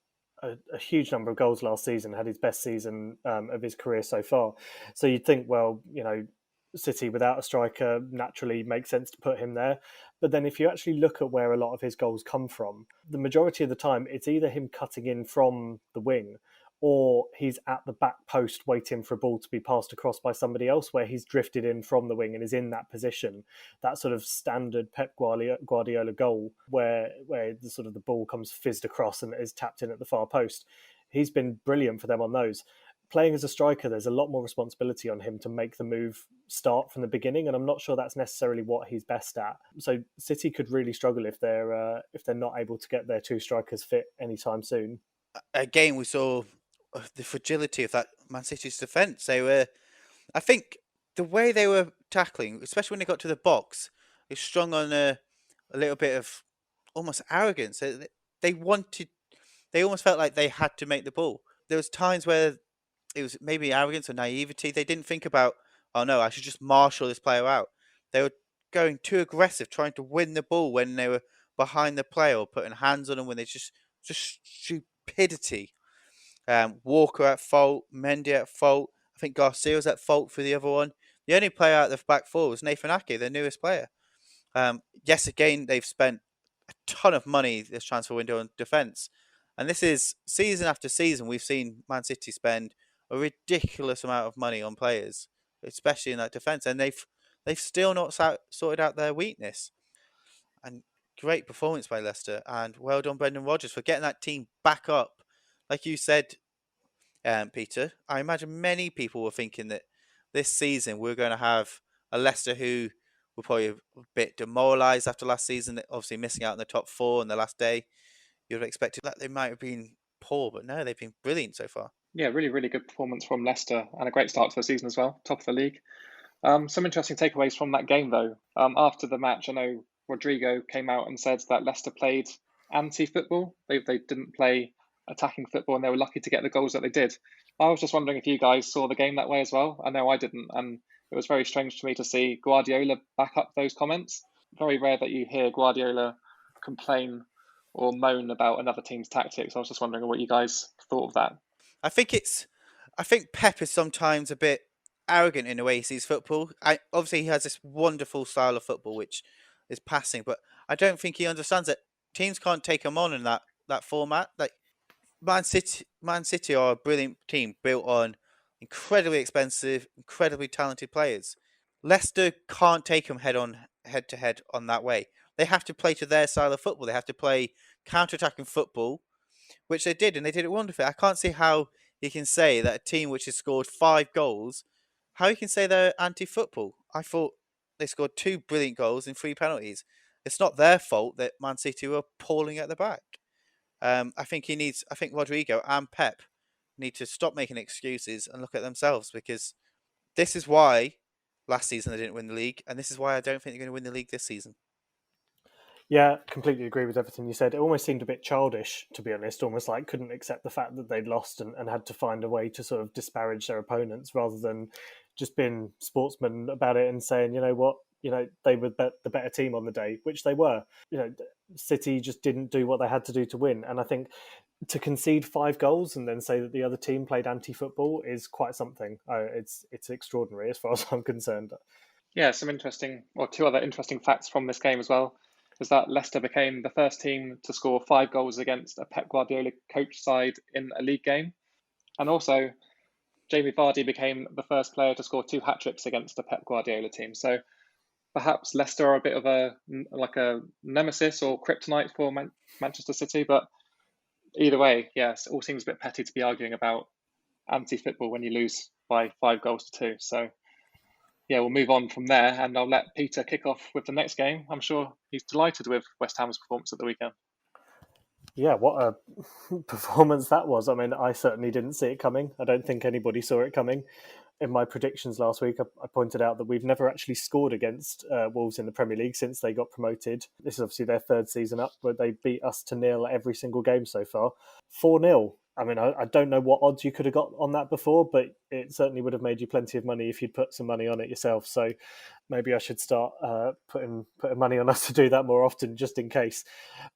Speaker 3: a huge number of goals last season, had his best season of his career so far. So you'd think, well, City without a striker naturally makes sense to put him there. But then if you actually look at where a lot of his goals come from, the majority of the time it's either him cutting in from the wing or he's at the back post waiting for a ball to be passed across by somebody else, where he's drifted in from the wing and is in that position. That sort of standard Pep Guardiola goal, where the sort of the ball comes fizzed across and is tapped in at the far post. He's been brilliant for them on those. Playing as a striker, there's a lot more responsibility on him to make the move start from the beginning, and I'm not sure that's necessarily what he's best at. So City could really struggle if they're not able to get their two strikers fit anytime soon.
Speaker 4: Again, we saw the fragility of that Man City's defence. I think, the way they were tackling, especially when they got to the box, it strung on a little bit of almost arrogance. They almost felt like they had to make the ball. There was times where it was maybe arrogance or naivety. They didn't think about, oh no, I should just marshal this player out. They were going too aggressive, trying to win the ball when they were behind the player, or putting hands on them when they just stupidity. Walker at fault, Mendy at fault. I think Garcia's at fault for the other one. The only player out of the back four was Nathan Ake, their newest player. Yes, again, they've spent a ton of money this transfer window on defence. And this is season after season, we've seen Man City spend a ridiculous amount of money on players, especially in that defence. And they've still not sorted out their weakness. And great performance by Leicester. And well done, Brendan Rodgers, for getting that team back up. Like you said, Peter, I imagine many people were thinking that this season we're going to have a Leicester who were probably a bit demoralised after last season, obviously missing out on the top four on the last day. You'd have expected that they might have been poor, but no, they've been brilliant so far.
Speaker 2: Yeah, really, really good performance from Leicester and a great start to the season as well, top of the league. Some interesting takeaways from that game, though. After the match, I know Rodrigo came out and said that Leicester played anti-football. They didn't play attacking football, and they were lucky to get the goals that they did. I was just wondering if you guys saw the game that way as well. I know I didn't, and it was very strange to me to see Guardiola back up those comments. Very rare that you hear Guardiola complain or moan about another team's tactics. I was just wondering what you guys thought of that.
Speaker 4: I think Pep is sometimes a bit arrogant in the way he sees football. Obviously, he has this wonderful style of football, which is passing, but I don't think he understands that teams can't take him on in that format. Like Man City are a brilliant team built on incredibly expensive, incredibly talented players. Leicester can't take them head to head on that way. They have to play to their style of football. They have to play counter-attacking football, which they did, and they did it wonderfully. I can't see how you can say that a team which has scored 5 goals, how you can say they're anti-football. I thought they scored 2 brilliant goals and 3 penalties. It's not their fault that Man City were appalling at the back. I think Rodrigo and Pep need to stop making excuses and look at themselves, because this is why last season they didn't win the league, and this is why I don't think they're going to win the league this season.
Speaker 3: Yeah, completely agree with everything you said. It almost seemed a bit childish, to be honest, almost like couldn't accept the fact that they'd lost and had to find a way to sort of disparage their opponents, rather than just being sportsmen about it and saying, you know what, they were the better team on the day, which they were. City just didn't do what they had to do to win. And I think to concede 5 goals and then say that the other team played anti-football is quite something. It's extraordinary as far as I'm concerned.
Speaker 2: Yeah, two other interesting facts from this game as well is that Leicester became the first team to score 5 goals against a Pep Guardiola coach side in a league game. And also, Jamie Vardy became the first player to score 2 hat-tricks against a Pep Guardiola team. So perhaps Leicester are a bit of a nemesis or kryptonite for Manchester City. But either way, yes, it all seems a bit petty to be arguing about anti-football when you lose by 5 goals to 2. So yeah, we'll move on from there, and I'll let Peter kick off with the next game. I'm sure he's delighted with West Ham's performance at the weekend.
Speaker 3: Yeah, what a performance that was. I mean, I certainly didn't see it coming. I don't think anybody saw it coming. In my predictions last week, I pointed out that we've never actually scored against Wolves in the Premier League since they got promoted. This is obviously their 3rd season up, but they beat us to 0 every single game so far. 4-0. I mean, I don't know what odds you could have got on that before, but it certainly would have made you plenty of money if you'd put some money on it yourself. So maybe I should start putting money on us to do that more often, just in case.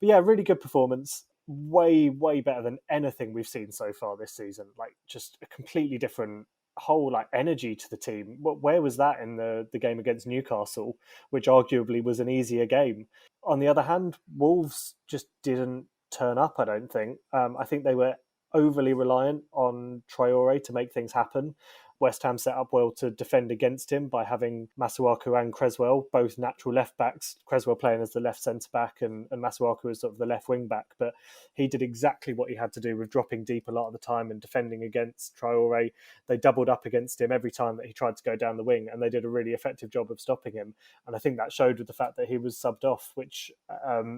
Speaker 3: But yeah, really good performance. Way, way better than anything we've seen so far this season. Like, just a completely different whole energy to the team. Where was that in the game against Newcastle, which arguably was an easier game? On the other hand, Wolves just didn't turn up, I don't think. I think they were overly reliant on Traore to make things happen. West Ham set up well to defend against him by having Masuaku and Creswell, both natural left backs. Creswell playing as the left centre back and Masuaku as sort of the left wing back. But he did exactly what he had to do with dropping deep a lot of the time and defending against Traore. They doubled up against him every time that he tried to go down the wing, and they did a really effective job of stopping him. And I think that showed with the fact that he was subbed off, which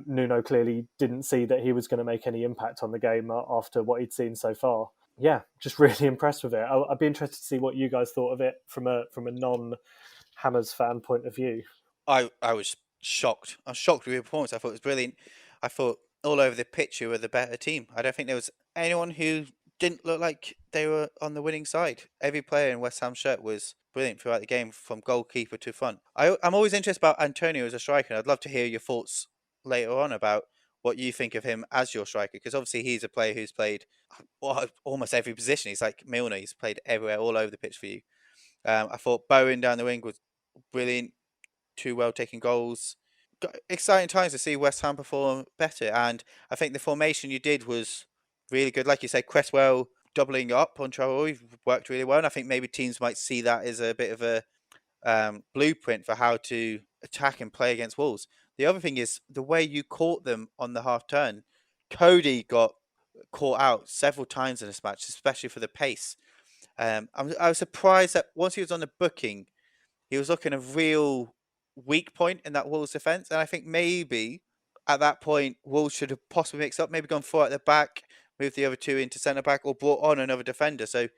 Speaker 3: Nuno clearly didn't see that he was going to make any impact on the game after what he'd seen so far. Yeah, just really impressed with it. I'd be interested to see what you guys thought of it from a non-Hammers fan point of view.
Speaker 4: I was shocked. I was shocked with your performance. I thought it was brilliant. I thought all over the pitch you were the better team. I don't think there was anyone who didn't look like they were on the winning side. Every player in West Ham shirt was brilliant throughout the game, from goalkeeper to front. I'm always interested about Antonio as a striker, and I'd love to hear your thoughts later on about what you think of him as your striker, because obviously he's a player who's played almost every position. He's like Milner. He's played everywhere, all over the pitch for you. I thought Bowen down the wing was brilliant. 2 well-taken goals. Exciting times to see West Ham perform better, and I think the formation you did was really good. Like you said, Cresswell doubling up on Traore worked really well, and I think maybe teams might see that as a bit of a blueprint for how to attack and play against Wolves. The other thing is the way you caught them on the half turn. Cody got caught out several times in this match, especially for the pace. I was surprised that once he was on the booking, he was looking a real weak point in that Wolves defence. And I think maybe at that point, Wolves should have possibly mixed up, maybe gone 4 at the back, moved the other 2 into centre-back, or brought on another defender. So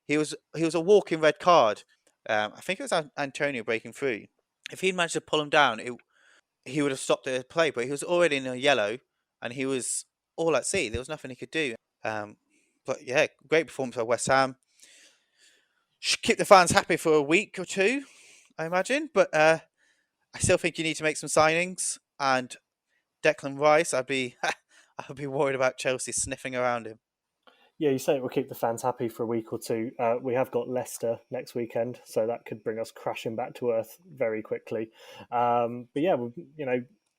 Speaker 4: he was a walking red card. I think it was Antonio breaking through. If he'd managed to pull him down, he would have stopped the play, but he was already in a yellow, and he was all at sea. There was nothing he could do. But yeah, great performance by West Ham. Should keep the fans happy for a week or 2, I imagine. But I still think you need to make some signings. And Declan Rice, I'd be worried about Chelsea sniffing around him.
Speaker 3: Yeah, you say it will keep the fans happy for a week or 2. We have got Leicester next weekend, so that could bring us crashing back to earth very quickly. But yeah,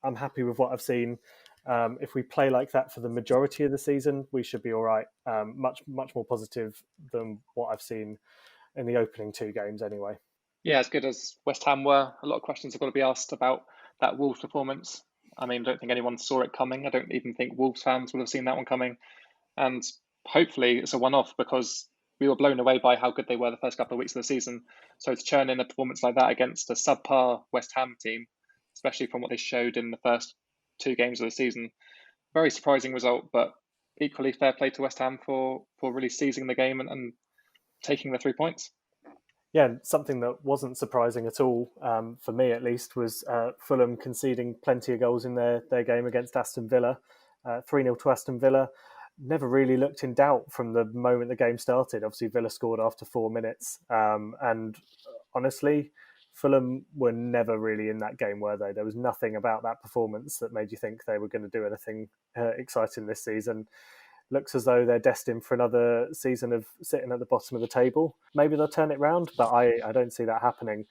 Speaker 3: I'm happy with what I've seen. If we play like that for the majority of the season, we should be all right. Much more positive than what I've seen in the opening 2 games anyway.
Speaker 2: Yeah, as good as West Ham were, a lot of questions have got to be asked about that Wolves performance. I mean, I don't think anyone saw it coming. I don't even think Wolves fans would have seen that one coming. And hopefully it's a one-off, because we were blown away by how good they were the first couple of weeks of the season. So to churn in a performance like that against a subpar West Ham team, especially from what they showed in the first 2 games of the season, very surprising result, but equally fair play to West Ham for really seizing the game and taking the 3 points.
Speaker 3: Yeah, something that wasn't surprising at all, for me at least, was Fulham conceding plenty of goals in their game against Aston Villa. 3-0 to Aston Villa. Never really looked in doubt from the moment the game started. Obviously, Villa scored after 4 minutes. And honestly, Fulham were never really in that game, were they? There was nothing about that performance that made you think they were going to do anything exciting this season. Looks as though they're destined for another season of sitting at the bottom of the table. Maybe they'll turn it round, but I don't see that happening.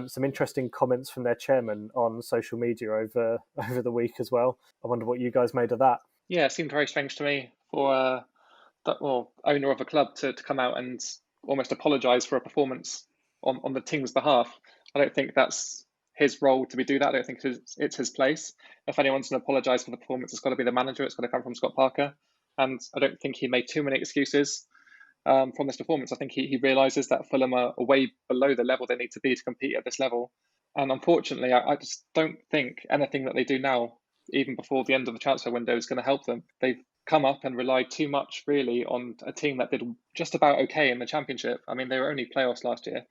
Speaker 3: Some interesting comments from their chairman on social media over the week as well. I wonder what you guys made of that.
Speaker 2: Yeah, it seemed very strange to me for owner of a club to come out and almost apologise for a performance on the team's behalf. I don't think that's his role to do that. I don't think it's his place. If anyone's going to apologise for the performance, it's got to be the manager. It's got to come from Scott Parker. And I don't think he made too many excuses from this performance. I think he realises that Fulham are way below the level they need to be to compete at this level. And unfortunately, I just don't think anything that they do now, even before the end of the transfer window, is going to help them. They've come up and relied too much, really, on a team that did just about okay in the Championship. I mean, they were only playoffs last year,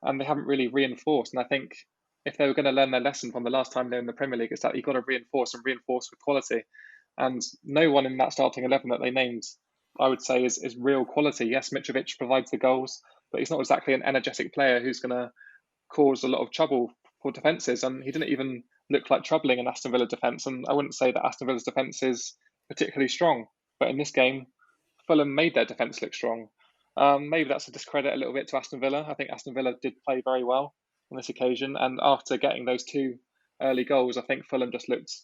Speaker 2: and they haven't really reinforced. And I think if they were going to learn their lesson from the last time they were in the Premier League, it's that you've got to reinforce with quality. And no one in that starting 11 that they named, I would say, is real quality. Yes, Mitrovic provides the goals, but he's not exactly an energetic player who's going to cause a lot of trouble for defences. And he didn't even look like troubling an Aston Villa defence. And I wouldn't say that Aston Villa's defence is particularly strong. But in this game, Fulham made their defence look strong. Maybe that's a discredit a little bit to Aston Villa. I think Aston Villa did play very well on this occasion. And after getting those 2 early goals, I think Fulham just looked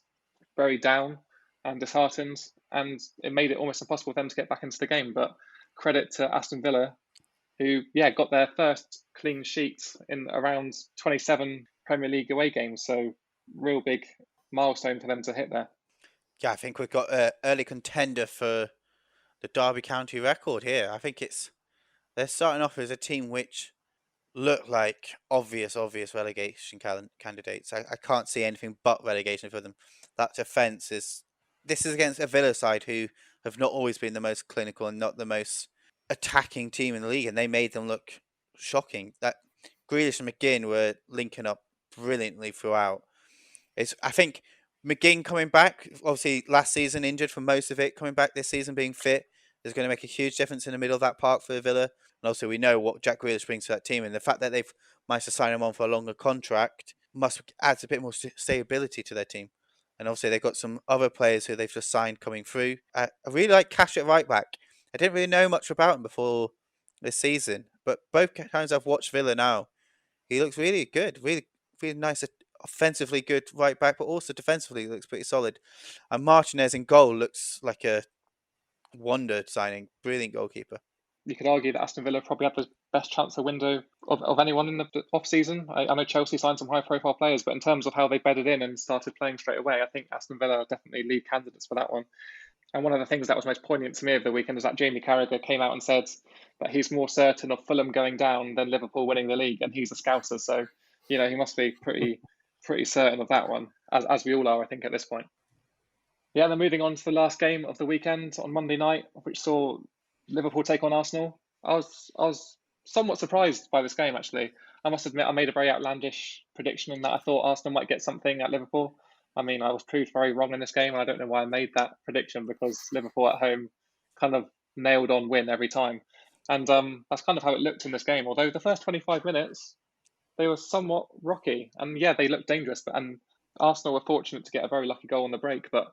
Speaker 2: very down. and disheartened, and it made it almost impossible for them to get back into the game. But credit to Aston Villa, who got their first clean sheet in around 27 Premier League away games. So real big milestone for them to hit there.
Speaker 4: Yeah, I think we've got an early contender for the Derby County record here. I think they're starting off as a team which look like obvious relegation candidates. I can't see anything but relegation for them. That defence this is against a Villa side who have not always been the most clinical and not the most attacking team in the league, and they made them look shocking. That Grealish and McGinn were linking up brilliantly throughout. I think McGinn coming back, obviously last season injured for most of it, coming back this season being fit is going to make a huge difference in the middle of that park for Villa. And also we know what Jack Grealish brings to that team, and the fact that they've managed to sign him on for a longer contract adds a bit more stability to their team. And obviously they've got some other players who they've just signed coming through. I really like Cash at right back. I didn't really know much about him before this season, but both times I've watched Villa now, he looks really good, really nice, offensively good right back, but also defensively looks pretty solid. And Martinez in goal looks like a wonder signing, brilliant goalkeeper.
Speaker 2: You could argue that Aston Villa probably had the best transfer window of anyone in the off-season. I know Chelsea signed some high-profile players, but in terms of how they bedded in and started playing straight away, I think Aston Villa are definitely lead candidates for that one. And one of the things that was most poignant to me over the weekend is that Jamie Carragher came out and said that he's more certain of Fulham going down than Liverpool winning the league, and he's a Scouser, so he must be pretty certain of that one, as we all are, I think, at this point. Yeah, then moving on to the last game of the weekend on Monday night, which saw Liverpool take on Arsenal. I was somewhat surprised by this game, actually. I must admit, I made a very outlandish prediction in that I thought Arsenal might get something at Liverpool. I mean, I was proved very wrong in this game, and I don't know why I made that prediction, because Liverpool at home kind of nailed on win every time. And that's kind of how it looked in this game. Although the first 25 minutes, they were somewhat rocky. And yeah, they looked dangerous. And Arsenal were fortunate to get a very lucky goal on the break. But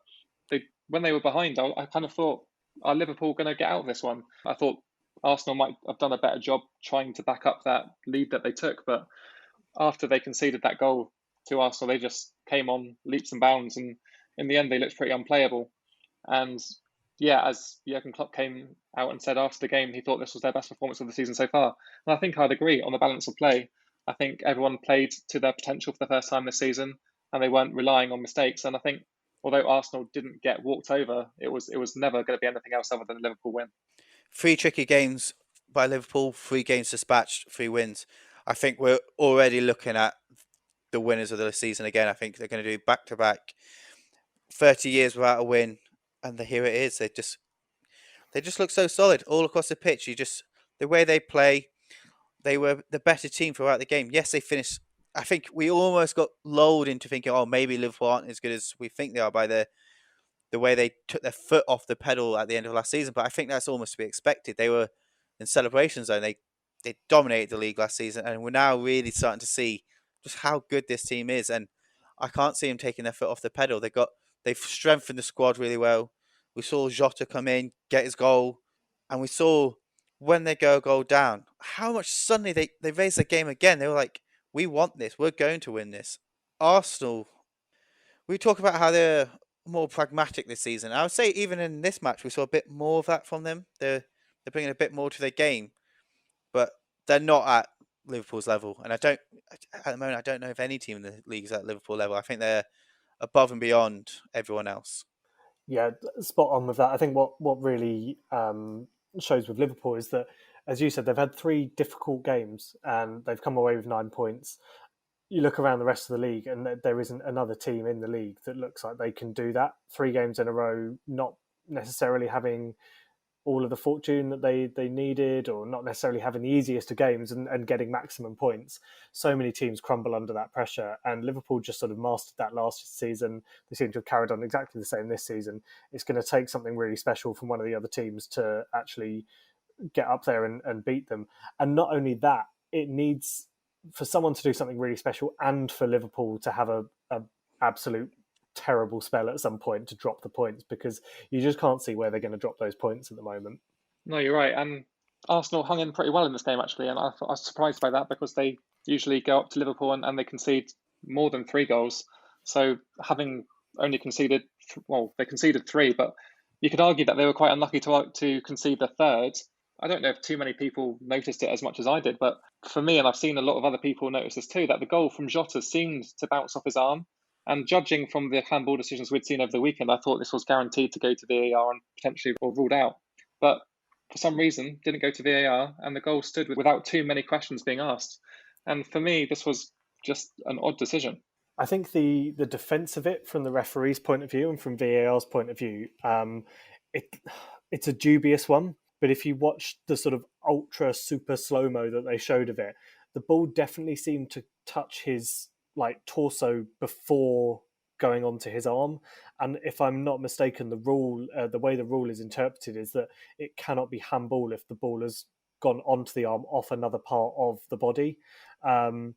Speaker 2: when they were behind, I kind of thought, are Liverpool going to get out of this one? I thought Arsenal might have done a better job trying to back up that lead that they took. But after they conceded that goal to Arsenal, they just came on leaps and bounds. And in the end, they looked pretty unplayable. And yeah, as Jurgen Klopp came out and said after the game, he thought this was their best performance of the season so far. And I think I'd agree on the balance of play. I think everyone played to their potential for the first time this season, and they weren't relying on mistakes. And I think although Arsenal didn't get walked over, it was never going to be anything else other than a Liverpool win.
Speaker 4: 3 tricky games by Liverpool, 3 games dispatched, 3 wins. I think we're already looking at the winners of the season again. I think they're going to do back-to-back 30 years without a win, and here it is. They just look so solid all across the pitch. The way they play, they were the better team throughout the game. Yes, they finished. I think we almost got lulled into thinking, oh, maybe Liverpool aren't as good as we think they are by the way they took their foot off the pedal at the end of last season. But I think that's almost to be expected. They were in celebration zone. They dominated the league last season, and we're now really starting to see just how good this team is. And I can't see them taking their foot off the pedal. They've strengthened the squad really well. We saw Jota come in, get his goal, and we saw when they go a goal down, how much suddenly they raised the game again. They were like, we want this. We're going to win this. Arsenal, we talk about how they're more pragmatic this season. I would say even in this match, we saw a bit more of that from them. They're bringing a bit more to their game, but they're not at Liverpool's level. And at the moment, I don't know if any team in the league is at Liverpool level. I think they're above and beyond everyone else.
Speaker 3: Yeah, spot on with that. I think what really shows with Liverpool is that, as you said, they've had 3 difficult games and they've come away with 9 points. You look around the rest of the league and there isn't another team in the league that looks like they can do that. 3 games in a row, not necessarily having all of the fortune that they needed, or not necessarily having the easiest of games and getting maximum points. So many teams crumble under that pressure, and Liverpool just sort of mastered that last season. They seem to have carried on exactly the same this season. It's going to take something really special from one of the other teams to actually get up there and beat them. And not only that, it needs for someone to do something really special and for Liverpool to have a absolute terrible spell at some point to drop the points, because you just can't see where they're going to drop those points at the moment.
Speaker 2: No, you're right. And Arsenal hung in pretty well in this game, actually. And I was surprised by that, because they usually go up to Liverpool and they concede more than 3 goals. So having only conceded they conceded 3, but you could argue that they were quite unlucky to concede the third. I don't know if too many people noticed it as much as I did, but for me, and I've seen a lot of other people notice this too, that the goal from Jota seemed to bounce off his arm. And judging from the handball decisions we'd seen over the weekend, I thought this was guaranteed to go to VAR and potentially ruled out. But for some reason, didn't go to VAR, and the goal stood without too many questions being asked. And for me, this was just an odd decision.
Speaker 3: I think the defence of it from the referee's point of view and from VAR's point of view, it's a dubious one. But if you watch the sort of ultra super slow-mo that they showed of it, the ball definitely seemed to touch his torso before going onto his arm. And if I'm not mistaken, the way the rule is interpreted is that it cannot be handball if the ball has gone onto the arm off another part of the body. I'm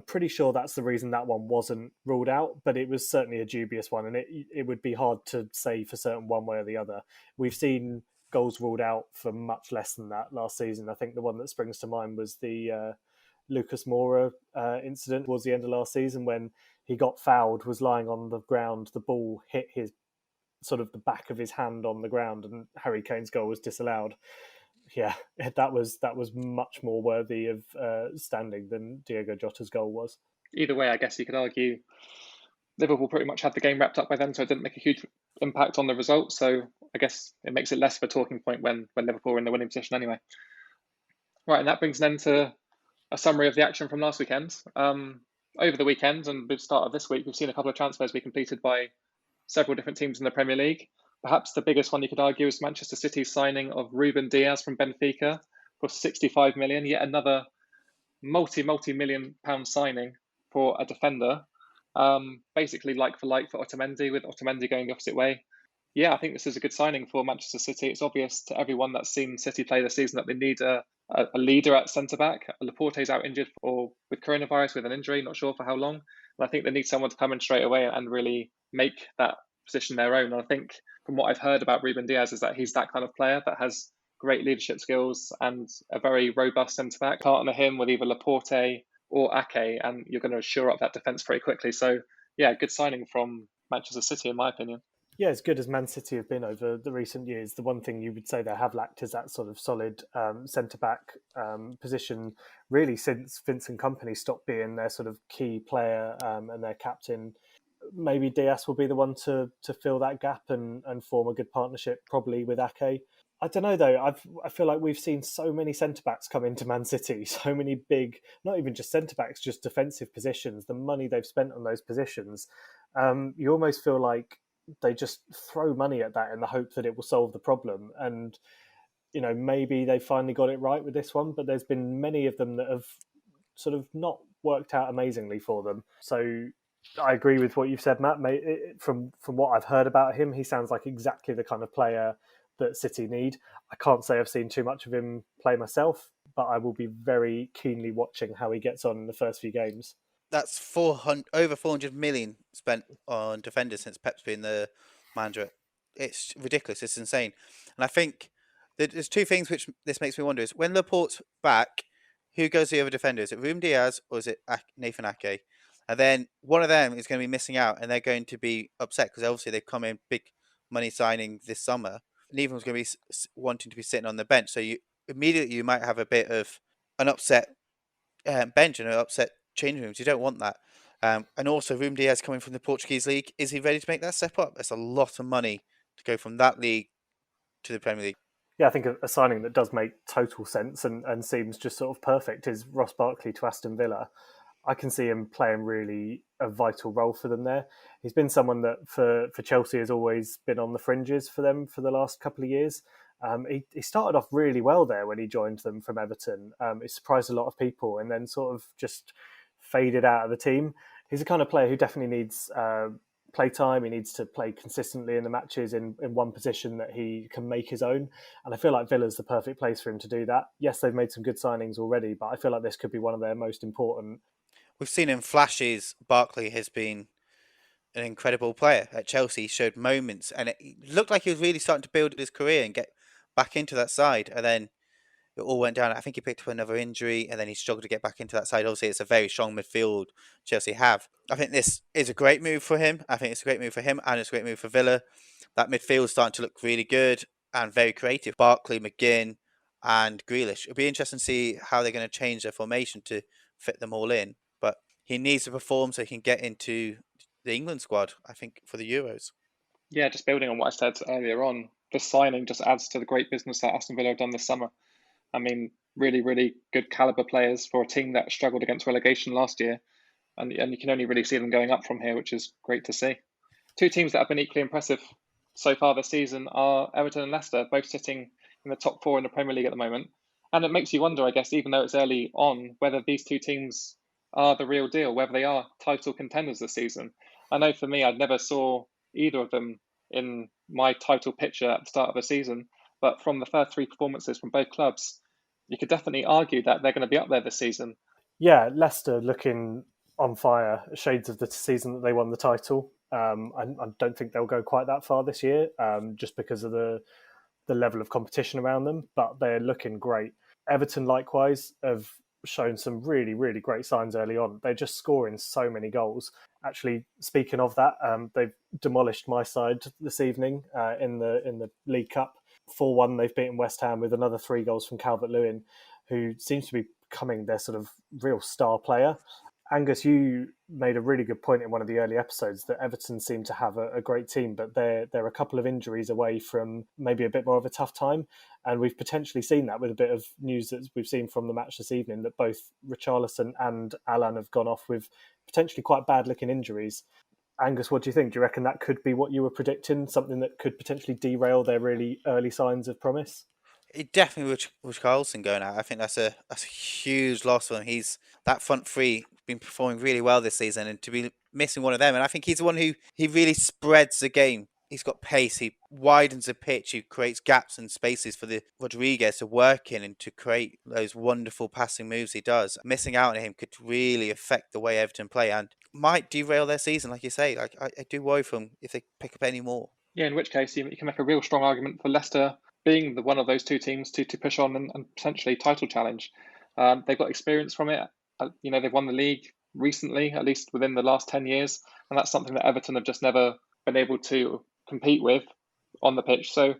Speaker 3: pretty sure that's the reason that one wasn't ruled out, but it was certainly a dubious one, and it would be hard to say for certain one way or the other. We've seen goals ruled out for much less than that last season. I think the one that springs to mind was the Lucas Moura incident towards the end of last season when he got fouled, was lying on the ground, the ball hit his sort of the back of his hand on the ground, and Harry Kane's goal was disallowed. Yeah, that was much more worthy of standing than Diogo Jota's goal was.
Speaker 2: Either way, I guess you could argue Liverpool pretty much had the game wrapped up by then, so it didn't make a huge impact on the result. So I guess it makes it less of a talking point when Liverpool were in the winning position anyway. Right, and that brings an end to a summary of the action from last weekend. Over the weekend and the start of this week, we've seen a couple of transfers be completed by several different teams in the Premier League. Perhaps the biggest one you could argue is Manchester City's signing of Ruben Diaz from Benfica for 65 million, yet another multi-million pound signing for a defender. Basically like for Otamendi, with Otamendi going the opposite way. Yeah, I think this is a good signing for Manchester City. It's obvious to everyone that's seen City play this season that they need a leader at centre-back. Laporte's out injured with coronavirus, with an injury, not sure for how long. And I think they need someone to come in straight away and really make that position their own. And I think from what I've heard about Ruben Diaz is that he's that kind of player that has great leadership skills and a very robust centre-back. Partner him with either Laporte or Ake, and you're going to shore up that defence pretty quickly. So, yeah, good signing from Manchester City, in my opinion.
Speaker 3: Yeah, as good as Man City have been over the recent years, the one thing you would say they have lacked is that sort of solid centre-back position, really, since Vincent Kompany stopped being their sort of key player and their captain. Maybe Diaz will be the one to fill that gap and form a good partnership, probably with Ake. I don't know, though. I feel like we've seen so many centre-backs come into Man City, so many big, not even just centre-backs, just defensive positions, the money they've spent on those positions. You almost feel like they just throw money at that in the hope that it will solve the problem. And, you know, maybe they finally got it right with this one, but there's been many of them that have sort of not worked out amazingly for them. So I agree with what you've said, Matt. From what I've heard about him, he sounds like exactly the kind of player that City need. I can't say I've seen too much of him play myself, but I will be very keenly watching how he gets on in the first few games.
Speaker 4: That's over 400 million spent on defenders since Pep's been the manager. It's ridiculous. It's insane. And I think that there's two things which this makes me wonder is when Laporte's back, who goes to the other defender? Is it Ruben Diaz or is it Nathan Ake? And then one of them is going to be missing out and they're going to be upset because obviously they've come in big money signing this summer. Neither one's going to be wanting to be sitting on the bench. So you might have a bit of an upset bench and an upset changing rooms. You don't want that. And also Ruben Diaz coming from the Portuguese league. Is he ready to make that step up? That's a lot of money to go from that league to the Premier League.
Speaker 3: Yeah, I think a signing that does make total sense and seems just sort of perfect is Ross Barkley to Aston Villa. I can see him playing really a vital role for them there. He's been someone that for Chelsea has always been on the fringes for them for the last couple of years. He started off really well there when he joined them from Everton. It surprised a lot of people and then sort of just faded out of the team. He's the kind of player who definitely needs play time. He needs to play consistently in the matches in one position that he can make his own. And I feel like Villa's the perfect place for him to do that. Yes, they've made some good signings already, but I feel like this could be one of their most important.
Speaker 4: We've seen in flashes, Barkley has been an incredible player at Chelsea. He showed moments and it looked like he was really starting to build his career and get back into that side. And then it all went down. I think he picked up another injury and then he struggled to get back into that side. Obviously, it's a very strong midfield Chelsea have. I think this is a great move for him. I think it's a great move for him and it's a great move for Villa. That midfield is starting to look really good and very creative. Barkley, McGinn and Grealish. It'll be interesting to see how they're going to change their formation to fit them all in. But he needs to perform so he can get into the England squad, I think, for the Euros.
Speaker 2: Yeah, just building on what I said earlier on, this signing just adds to the great business that Aston Villa have done this summer. I mean, really, really good calibre players for a team that struggled against relegation last year. And you can only really see them going up from here, which is great to see. Two teams that have been equally impressive so far this season are Everton and Leicester, both sitting in the top four in the Premier League at the moment. And it makes you wonder, I guess, even though it's early on, whether these two teams are the real deal, whether they are title contenders this season. I know for me, I never saw either of them in my title picture at the start of the season. But from the first three performances from both clubs, you could definitely argue that they're going to be up there this season.
Speaker 3: Yeah, Leicester looking on fire, shades of the season that they won the title. I don't think they'll go quite that far this year, just because of the level of competition around them, but they're looking great. Everton, likewise, have shown some really, really great signs early on. They're just scoring so many goals. Actually, speaking of that, they've demolished my side this evening in the League Cup. 4-1, they've beaten West Ham with another 3 goals from Calvert-Lewin, who seems to be becoming their sort of real star player. Angus, you made a really good point in one of the early episodes that Everton seem to have a great team, but they're a couple of injuries away from maybe a bit more of a tough time. And we've potentially seen that with a bit of news that we've seen from the match this evening, that both Richarlison and Alan have gone off with potentially quite bad-looking injuries. Angus, what do you think? Do you reckon that could be what you were predicting, something that could potentially derail their really early signs of promise?
Speaker 4: It definitely with Carlson going out. I think that's a huge loss for him. He's that front three been performing really well this season, and to be missing one of them, and I think he's the one who he really spreads the game. He's got pace. He widens the pitch. He creates gaps and spaces for the Rodriguez to work in and to create those wonderful passing moves he does. Missing out on him could really affect the way Everton play and might derail their season, like you say. Like I do worry for them if they pick up any more.
Speaker 2: Yeah, in which case you can make a real strong argument for Leicester being one of those two teams to push on and potentially title challenge. They've got experience from it. They've won the league recently, at least within the last 10 years. And that's something that Everton have just never been able to compete with on the pitch. So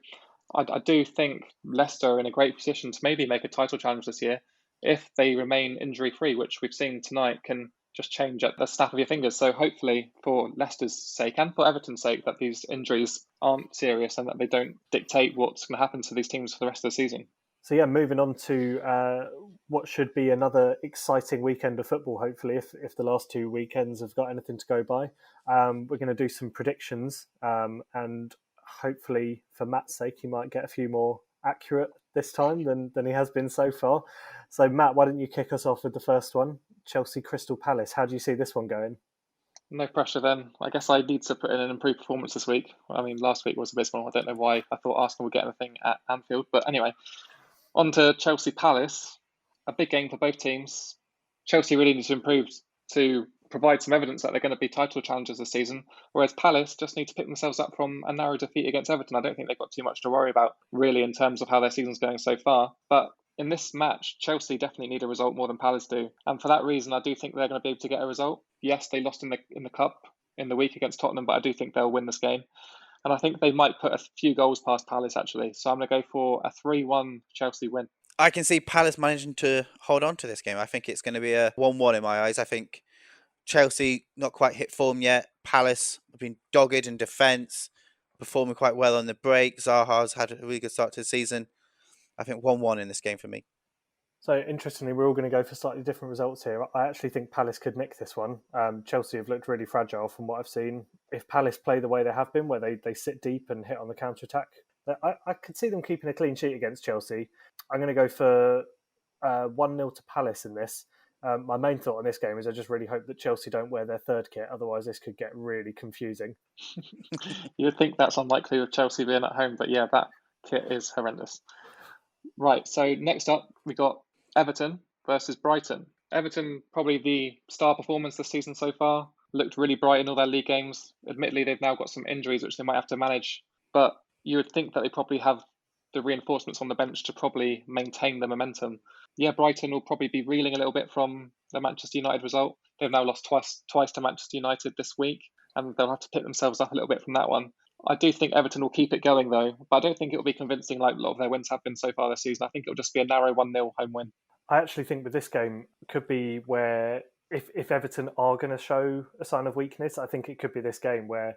Speaker 2: I do think Leicester are in a great position to maybe make a title challenge this year if they remain injury-free, which we've seen tonight can just change at the snap of your fingers. So hopefully for Leicester's sake and for Everton's sake that these injuries aren't serious and that they don't dictate what's going to happen to these teams for the rest of the season.
Speaker 3: So yeah, moving on to what should be another exciting weekend of football, hopefully, if the last 2 weekends have got anything to go by. We're going to do some predictions and hopefully for Matt's sake, he might get a few more accurate this time than he has been so far. So Matt, why don't you kick us off with the first one? Chelsea Crystal Palace. How do you see this one going?
Speaker 2: No pressure then. I guess I need to put in an improved performance this week. I mean, last week was abysmal. I don't know why I thought Arsenal would get anything at Anfield. But anyway, on to Chelsea Palace. A big game for both teams. Chelsea really need to improve to provide some evidence that they're going to be title challengers this season, whereas Palace just need to pick themselves up from a narrow defeat against Everton. I don't think they've got too much to worry about, really, in terms of how their season's going so far. But in this match, Chelsea definitely need a result more than Palace do. And for that reason, I do think they're going to be able to get a result. Yes, they lost in the Cup in the week against Tottenham, but I do think they'll win this game. And I think they might put a few goals past Palace, actually. So I'm going to go for a 3-1 Chelsea win.
Speaker 4: I can see Palace managing to hold on to this game. I think it's going to be a 1-1 in my eyes. I think Chelsea not quite hit form yet. Palace have been dogged in defence, performing quite well on the break. Zaha's had a really good start to the season. I think 1-1 in this game for me.
Speaker 3: So interestingly, we're all going to go for slightly different results here. I actually think Palace could nick this one. Chelsea have looked really fragile from what I've seen. If Palace play the way they have been, where they sit deep and hit on the counter-attack, I could see them keeping a clean sheet against Chelsea. I'm going to go for 1-0 to Palace in this. My main thought on this game is I just really hope that Chelsea don't wear their third kit. Otherwise, this could get really confusing.
Speaker 2: You would think that's unlikely with Chelsea being at home, but yeah, that kit is horrendous. Right, so next up, we got Everton versus Brighton. Everton, probably the star performance this season so far, looked really bright in all their league games. Admittedly, they've now got some injuries which they might have to manage, but you would think that they probably have the reinforcements on the bench to probably maintain the momentum. Yeah, Brighton will probably be reeling a little bit from the Manchester United result. They've now lost twice to Manchester United this week, and they'll have to pick themselves up a little bit from that one. I do think Everton will keep it going, though, but I don't think it will be convincing like a lot of their wins have been so far this season. I think it'll just be a narrow 1-0 home win.
Speaker 3: I actually think with this game could be where if Everton are going to show a sign of weakness, I think it could be this game where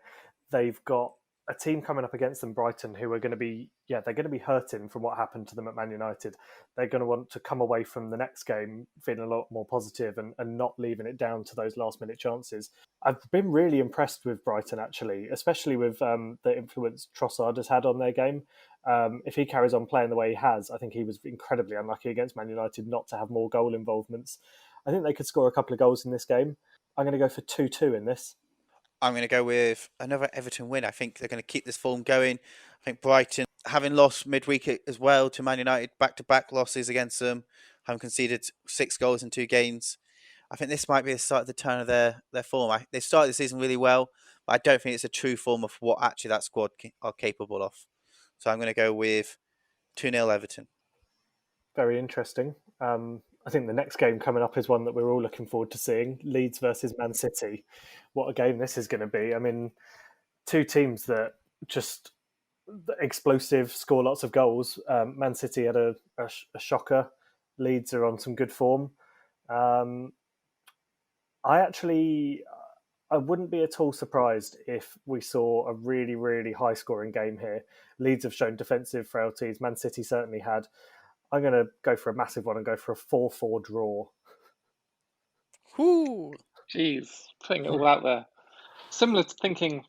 Speaker 3: they've got a team coming up against them, Brighton, who are going to be, they're going to be hurting from what happened to them at Man United. They're going to want to come away from the next game feeling a lot more positive and not leaving it down to those last minute chances. I've been really impressed with Brighton, actually, especially with the influence Trossard has had on their game. If he carries on playing the way he has, I think he was incredibly unlucky against Man United not to have more goal involvements. I think they could score a couple of goals in this game. I'm going to go for 2-2 in this.
Speaker 4: I'm going to go with another Everton win. I think they're going to keep this form going. I think Brighton, having lost midweek as well to Man United, back-to-back losses against them, having conceded 6 goals in 2 games. I think this might be the start of the turn of their form. They started the season really well, but I don't think it's a true form of what actually that squad are capable of. So I'm going to go with 2-0 Everton.
Speaker 3: Very interesting. I think the next game coming up is one that we're all looking forward to seeing. Leeds versus Man City. What a game this is going to be. I mean, 2 teams that just explosive, score lots of goals. Man City had a shocker. Leeds are on some good form. I wouldn't be at all surprised if we saw a really, really high-scoring game here. Leeds have shown defensive frailties. Man City certainly had. I'm going to go for a massive one and go for a 4-4 draw.
Speaker 4: Whoo!
Speaker 2: Jeez, putting it all out there. Similar to thinking,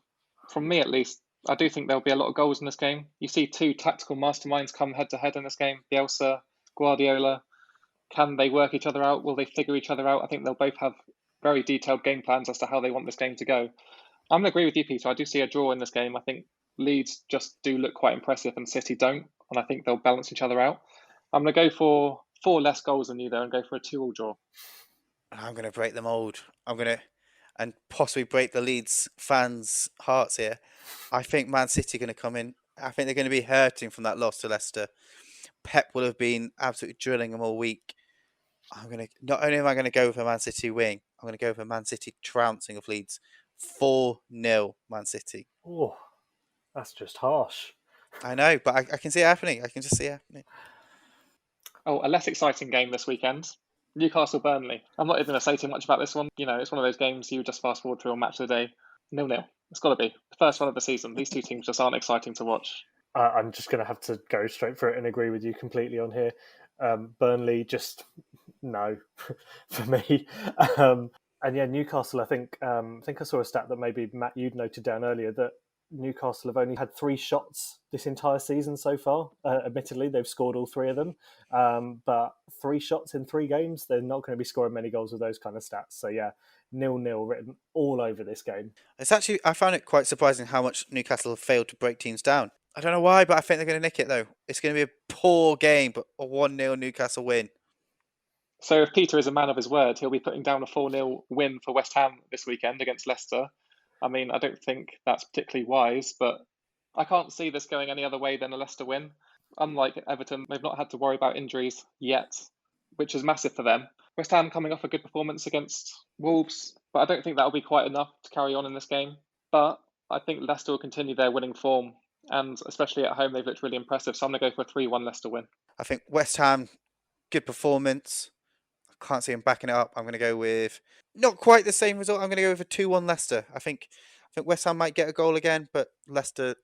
Speaker 2: from me at least, I do think there'll be a lot of goals in this game. You see 2 tactical masterminds come head-to-head in this game. Bielsa, Guardiola. Can they work each other out? Will they figure each other out? I think they'll both have very detailed game plans as to how they want this game to go. I'm going to agree with you, Peter. I do see a draw in this game. I think Leeds just do look quite impressive and City don't, and I think they'll balance each other out. I'm going to go for 4 less goals than you, though, and go for a 2-2 draw.
Speaker 4: I'm going to break the mould. I'm going to, and possibly break the Leeds fans' hearts here. I think Man City are going to come in. I think they're going to be hurting from that loss to Leicester. Pep will have been absolutely drilling them all week. Not only am I going to go for a Man City win, I'm going to go for a Man City trouncing of Leeds. 4-0 Man City.
Speaker 3: Oh, that's just harsh.
Speaker 4: I know, but I can see it happening. I can just see it happening.
Speaker 2: Oh, a less exciting game this weekend. Newcastle-Burnley. I'm not even going to say too much about this one. It's one of those games you just fast forward through on match of the day. 0-0. It's got to be. The first one of the season. These 2 teams just aren't exciting to watch.
Speaker 3: I'm just going to have to go straight for it and agree with you completely on here. Burnley, just no for me. And yeah, Newcastle, I think I saw a stat that maybe, Matt, you'd noted down earlier that Newcastle have only had 3 shots this entire season so far. Admittedly, they've scored all 3 of them. But 3 shots in 3 games, they're not going to be scoring many goals with those kind of stats. So yeah, 0-0 written all over this game.
Speaker 4: I found it quite surprising how much Newcastle have failed to break teams down. I don't know why, but I think they're going to nick it though. It's going to be a poor game, but a 1-0 Newcastle win.
Speaker 2: So if Peter is a man of his word, he'll be putting down a 4-0 win for West Ham this weekend against Leicester. I mean, I don't think that's particularly wise, but I can't see this going any other way than a Leicester win. Unlike Everton, they've not had to worry about injuries yet, which is massive for them. West Ham coming off a good performance against Wolves, but I don't think that'll be quite enough to carry on in this game. But I think Leicester will continue their winning form, and especially at home, they've looked really impressive. So I'm going to go for a 3-1 Leicester win.
Speaker 4: I think West Ham, good performance. I can't see him backing it up. I'm going to go with not quite the same result. I'm going to go with a 2-1 Leicester. I think West Ham might get a goal again, but Leicester,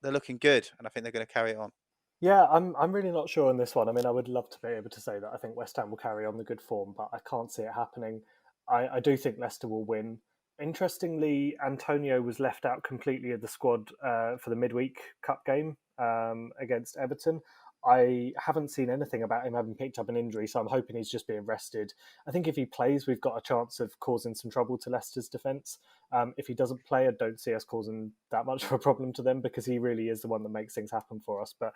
Speaker 4: they're looking good, and I think they're going to carry it on.
Speaker 3: Yeah, I'm really not sure on this one. I mean, I would love to be able to say that I think West Ham will carry on the good form, but I can't see it happening. I do think Leicester will win. Interestingly, Antonio was left out completely of the squad for the midweek cup game against Everton. I haven't seen anything about him having picked up an injury, so I'm hoping he's just being rested. I think if he plays, we've got a chance of causing some trouble to Leicester's defence. If he doesn't play, I don't see us causing that much of a problem to them because he really is the one that makes things happen for us. But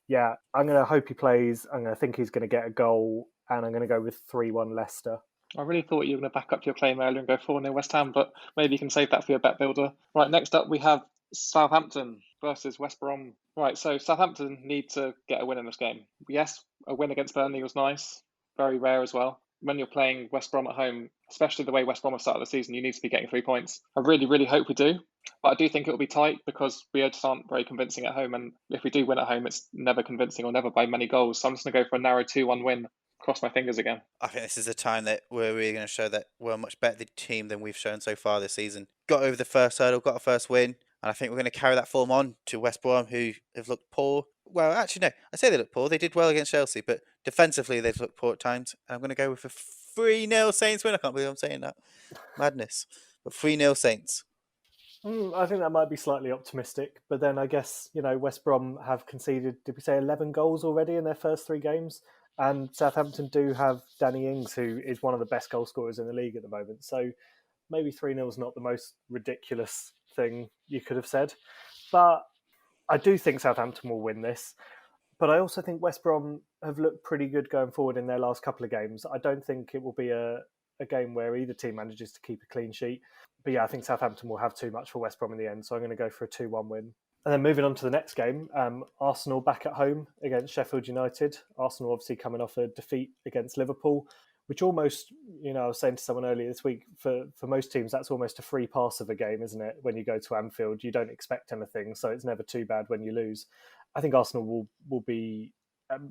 Speaker 3: yeah, I'm going to hope he plays. I'm going to think he's going to get a goal, and I'm going to go with 3-1 Leicester.
Speaker 2: I really thought you were going to back up your claim earlier and go 4-0 West Ham, but maybe you can save that for your bet builder. Right, next up we have Southampton versus West Brom. Right, so Southampton need to get a win in this game. Yes, a win against Burnley was nice, very rare as well. When you're playing West Brom at home, especially the way West Brom have started the season, you need to be getting 3 points. I really, really hope we do. But I do think it will be tight because we just aren't very convincing at home. And if we do win at home, it's never convincing or never by many goals. So I'm just going to go for a narrow 2-1 win. Cross my fingers again.
Speaker 4: I think this is the time that we're really going to show that we're a much better team than we've shown so far this season. Got over the first hurdle, got a first win, and I think we're going to carry that form on to West Brom, who have looked poor. Well, actually, no, I say they look poor. They did well against Chelsea, but defensively they've looked poor at times. I'm going to go with a 3-0 Saints win. I can't believe I'm saying that. Madness. But 3-0 Saints.
Speaker 3: I think that might be slightly optimistic, but then I guess, West Brom have conceded, did we say 11 goals already in their first 3 games? And Southampton do have Danny Ings, who is one of the best goal scorers in the league at the moment. So maybe 3-0 is not the most ridiculous thing you could have said. But I do think Southampton will win this. But I also think West Brom have looked pretty good going forward in their last couple of games. I don't think it will be a game where either team manages to keep a clean sheet. But yeah, I think Southampton will have too much for West Brom in the end. So I'm going to go for a 2-1 win. And then moving on to the next game, Arsenal back at home against Sheffield United. Arsenal obviously coming off a defeat against Liverpool, which almost, I was saying to someone earlier this week, for most teams, that's almost a free pass of a game, isn't it? When you go to Anfield, you don't expect anything, so it's never too bad when you lose. I think Arsenal will be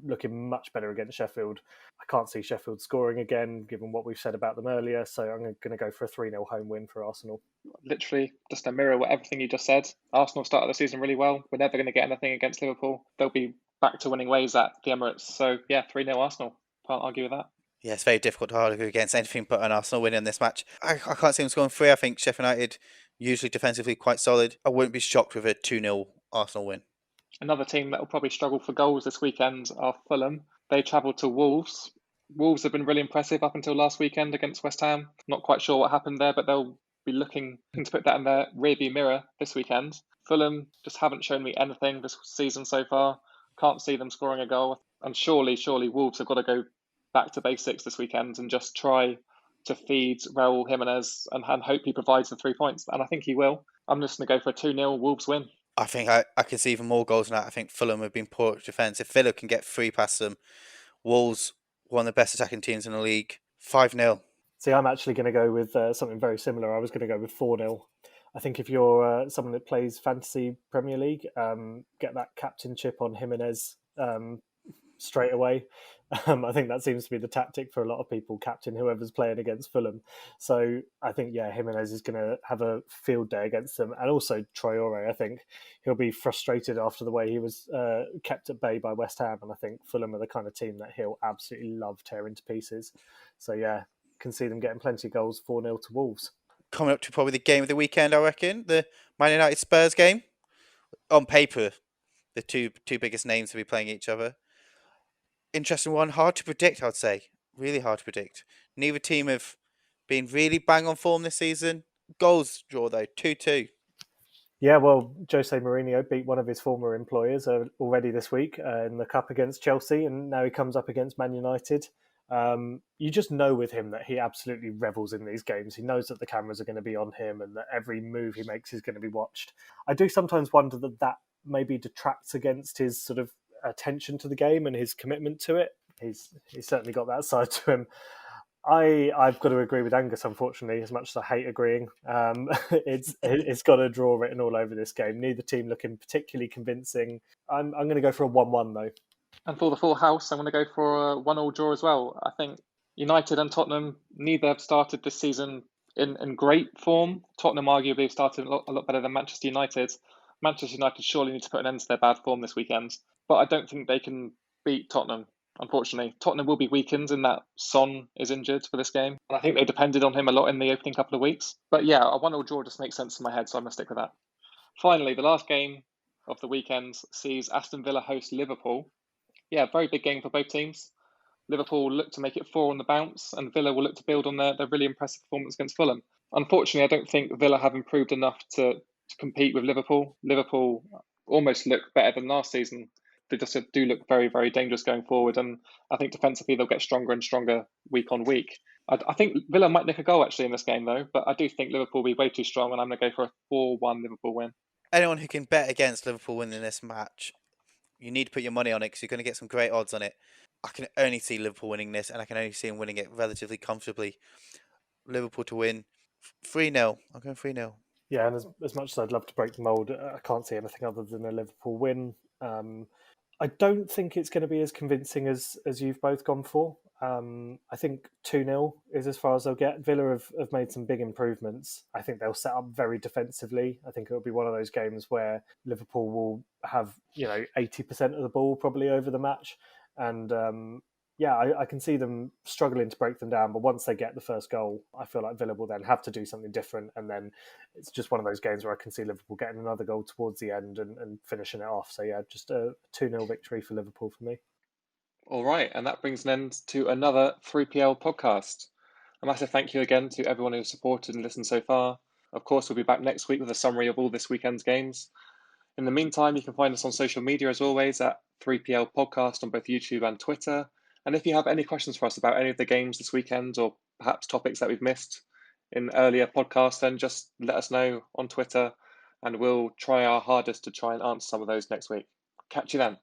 Speaker 3: looking much better against Sheffield. I can't see Sheffield scoring again, given what we've said about them earlier, so I'm going to go for a 3-0 home win for Arsenal.
Speaker 2: Literally just a mirror of everything you just said. Arsenal started the season really well. We're never going to get anything against Liverpool. They'll be back to winning ways at the Emirates. So yeah, 3-0 Arsenal. Can't argue with that.
Speaker 4: Yeah, it's very difficult to argue against anything but an Arsenal win in this match. I can't see them scoring 3. I think Sheffield United, usually defensively quite solid. I wouldn't be shocked with a 2-0 Arsenal win.
Speaker 2: Another team that will probably struggle for goals this weekend are Fulham. They travel to Wolves. Wolves have been really impressive up until last weekend against West Ham. Not quite sure what happened there, but they'll be looking to put that in their rearview mirror this weekend. Fulham just haven't shown me anything this season so far. Can't see them scoring a goal. And surely Wolves have got to go back to basics this weekend and just try to feed Raul Jimenez and hope he provides the 3 points. And I think he will. I'm just going to go for a 2-0 Wolves win.
Speaker 4: I think I can see even more goals than that. I think Fulham have been poor at defence. If Villa can get 3 past them, Wolves, one of the best attacking teams in the league, 5-0.
Speaker 3: See, I'm actually going to go with something very similar. I was going to go with 4-0. I think if you're someone that plays Fantasy Premier League, get that captain chip on Jimenez straight away. I think that seems to be the tactic for a lot of people, captain whoever's playing against Fulham. So I think, Jimenez is going to have a field day against them. And also Traore, I think he'll be frustrated after the way he was kept at bay by West Ham. And I think Fulham are the kind of team that he'll absolutely love tearing to pieces. So can see them getting plenty of goals, 4-0 to Wolves.
Speaker 4: Coming up to probably the game of the weekend, I reckon, the Man United Spurs game. On paper, the two biggest names to be playing each other. Interesting one, hard to predict, I'd say. Really hard to predict. Neither team have been really bang on form this season. Goals draw though, 2-2.
Speaker 3: Yeah, well, Jose Mourinho beat one of his former employers already this week in the Cup against Chelsea, and now he comes up against Man United. You just know with him that he absolutely revels in these games. He knows that the cameras are going to be on him and that every move he makes is going to be watched. I do sometimes wonder that maybe detracts against his sort of attention to the game and his commitment to it. He's certainly got that side to him. I've got to agree with Angus, unfortunately, as much as I hate agreeing. It's got a draw written all over this game. Neither team looking particularly convincing. I'm going to go for a 1-1 though.
Speaker 2: And for the full house, I'm going to go for a 1-1 draw as well. I think United and Tottenham, neither have started this season in great form. Tottenham arguably have started a lot better than Manchester United. Manchester United surely need to put an end to their bad form this weekend. But I don't think they can beat Tottenham, unfortunately. Tottenham will be weakened in that Son is injured for this game. And I think they depended on him a lot in the opening couple of weeks. But yeah, a 1-1 draw just makes sense in my head, so I'm going to stick with that. Finally, the last game of the weekend sees Aston Villa host Liverpool. Yeah, very big game for both teams. Liverpool look to make it 4 on the bounce, and Villa will look to build on their really impressive performance against Fulham. Unfortunately, I don't think Villa have improved enough to compete with Liverpool. Liverpool almost look better than last season. They just do look very, very dangerous going forward, and I think defensively they'll get stronger and stronger week on week. I think Villa might nick a goal actually in this game though, but I do think Liverpool will be way too strong, and I'm going to go for a 4-1 Liverpool win.
Speaker 4: anyone who can bet against Liverpool winning this match, you need to put your money on it because you're going to get some great odds on it. I can only see Liverpool winning this, and I can only see them winning it relatively comfortably. Liverpool to win 3-0. I'm going 3-0.
Speaker 3: Yeah, and as much as I'd love to break the mould, I can't see anything other than a Liverpool win. I don't think it's going to be as convincing as you've both gone for. I think 2-0 is as far as they'll get. Villa have made some big improvements. I think they'll set up very defensively. I think it'll be one of those games where Liverpool will have 80% of the ball probably over the match. And I can see them struggling to break them down. But once they get the first goal, I feel like Villa will then have to do something different. And then it's just one of those games where I can see Liverpool getting another goal towards the end and finishing it off. So yeah, just a 2-0 victory for Liverpool for me.
Speaker 2: All right, and that brings an end to another 3PL podcast. A massive thank you again to everyone who's supported and listened so far. Of course, we'll be back next week with a summary of all this weekend's games. In the meantime, you can find us on social media as always at 3PL Podcast on both YouTube and Twitter. And if you have any questions for us about any of the games this weekend or perhaps topics that we've missed in earlier podcasts, then just let us know on Twitter and we'll try our hardest to try and answer some of those next week. Catch you then.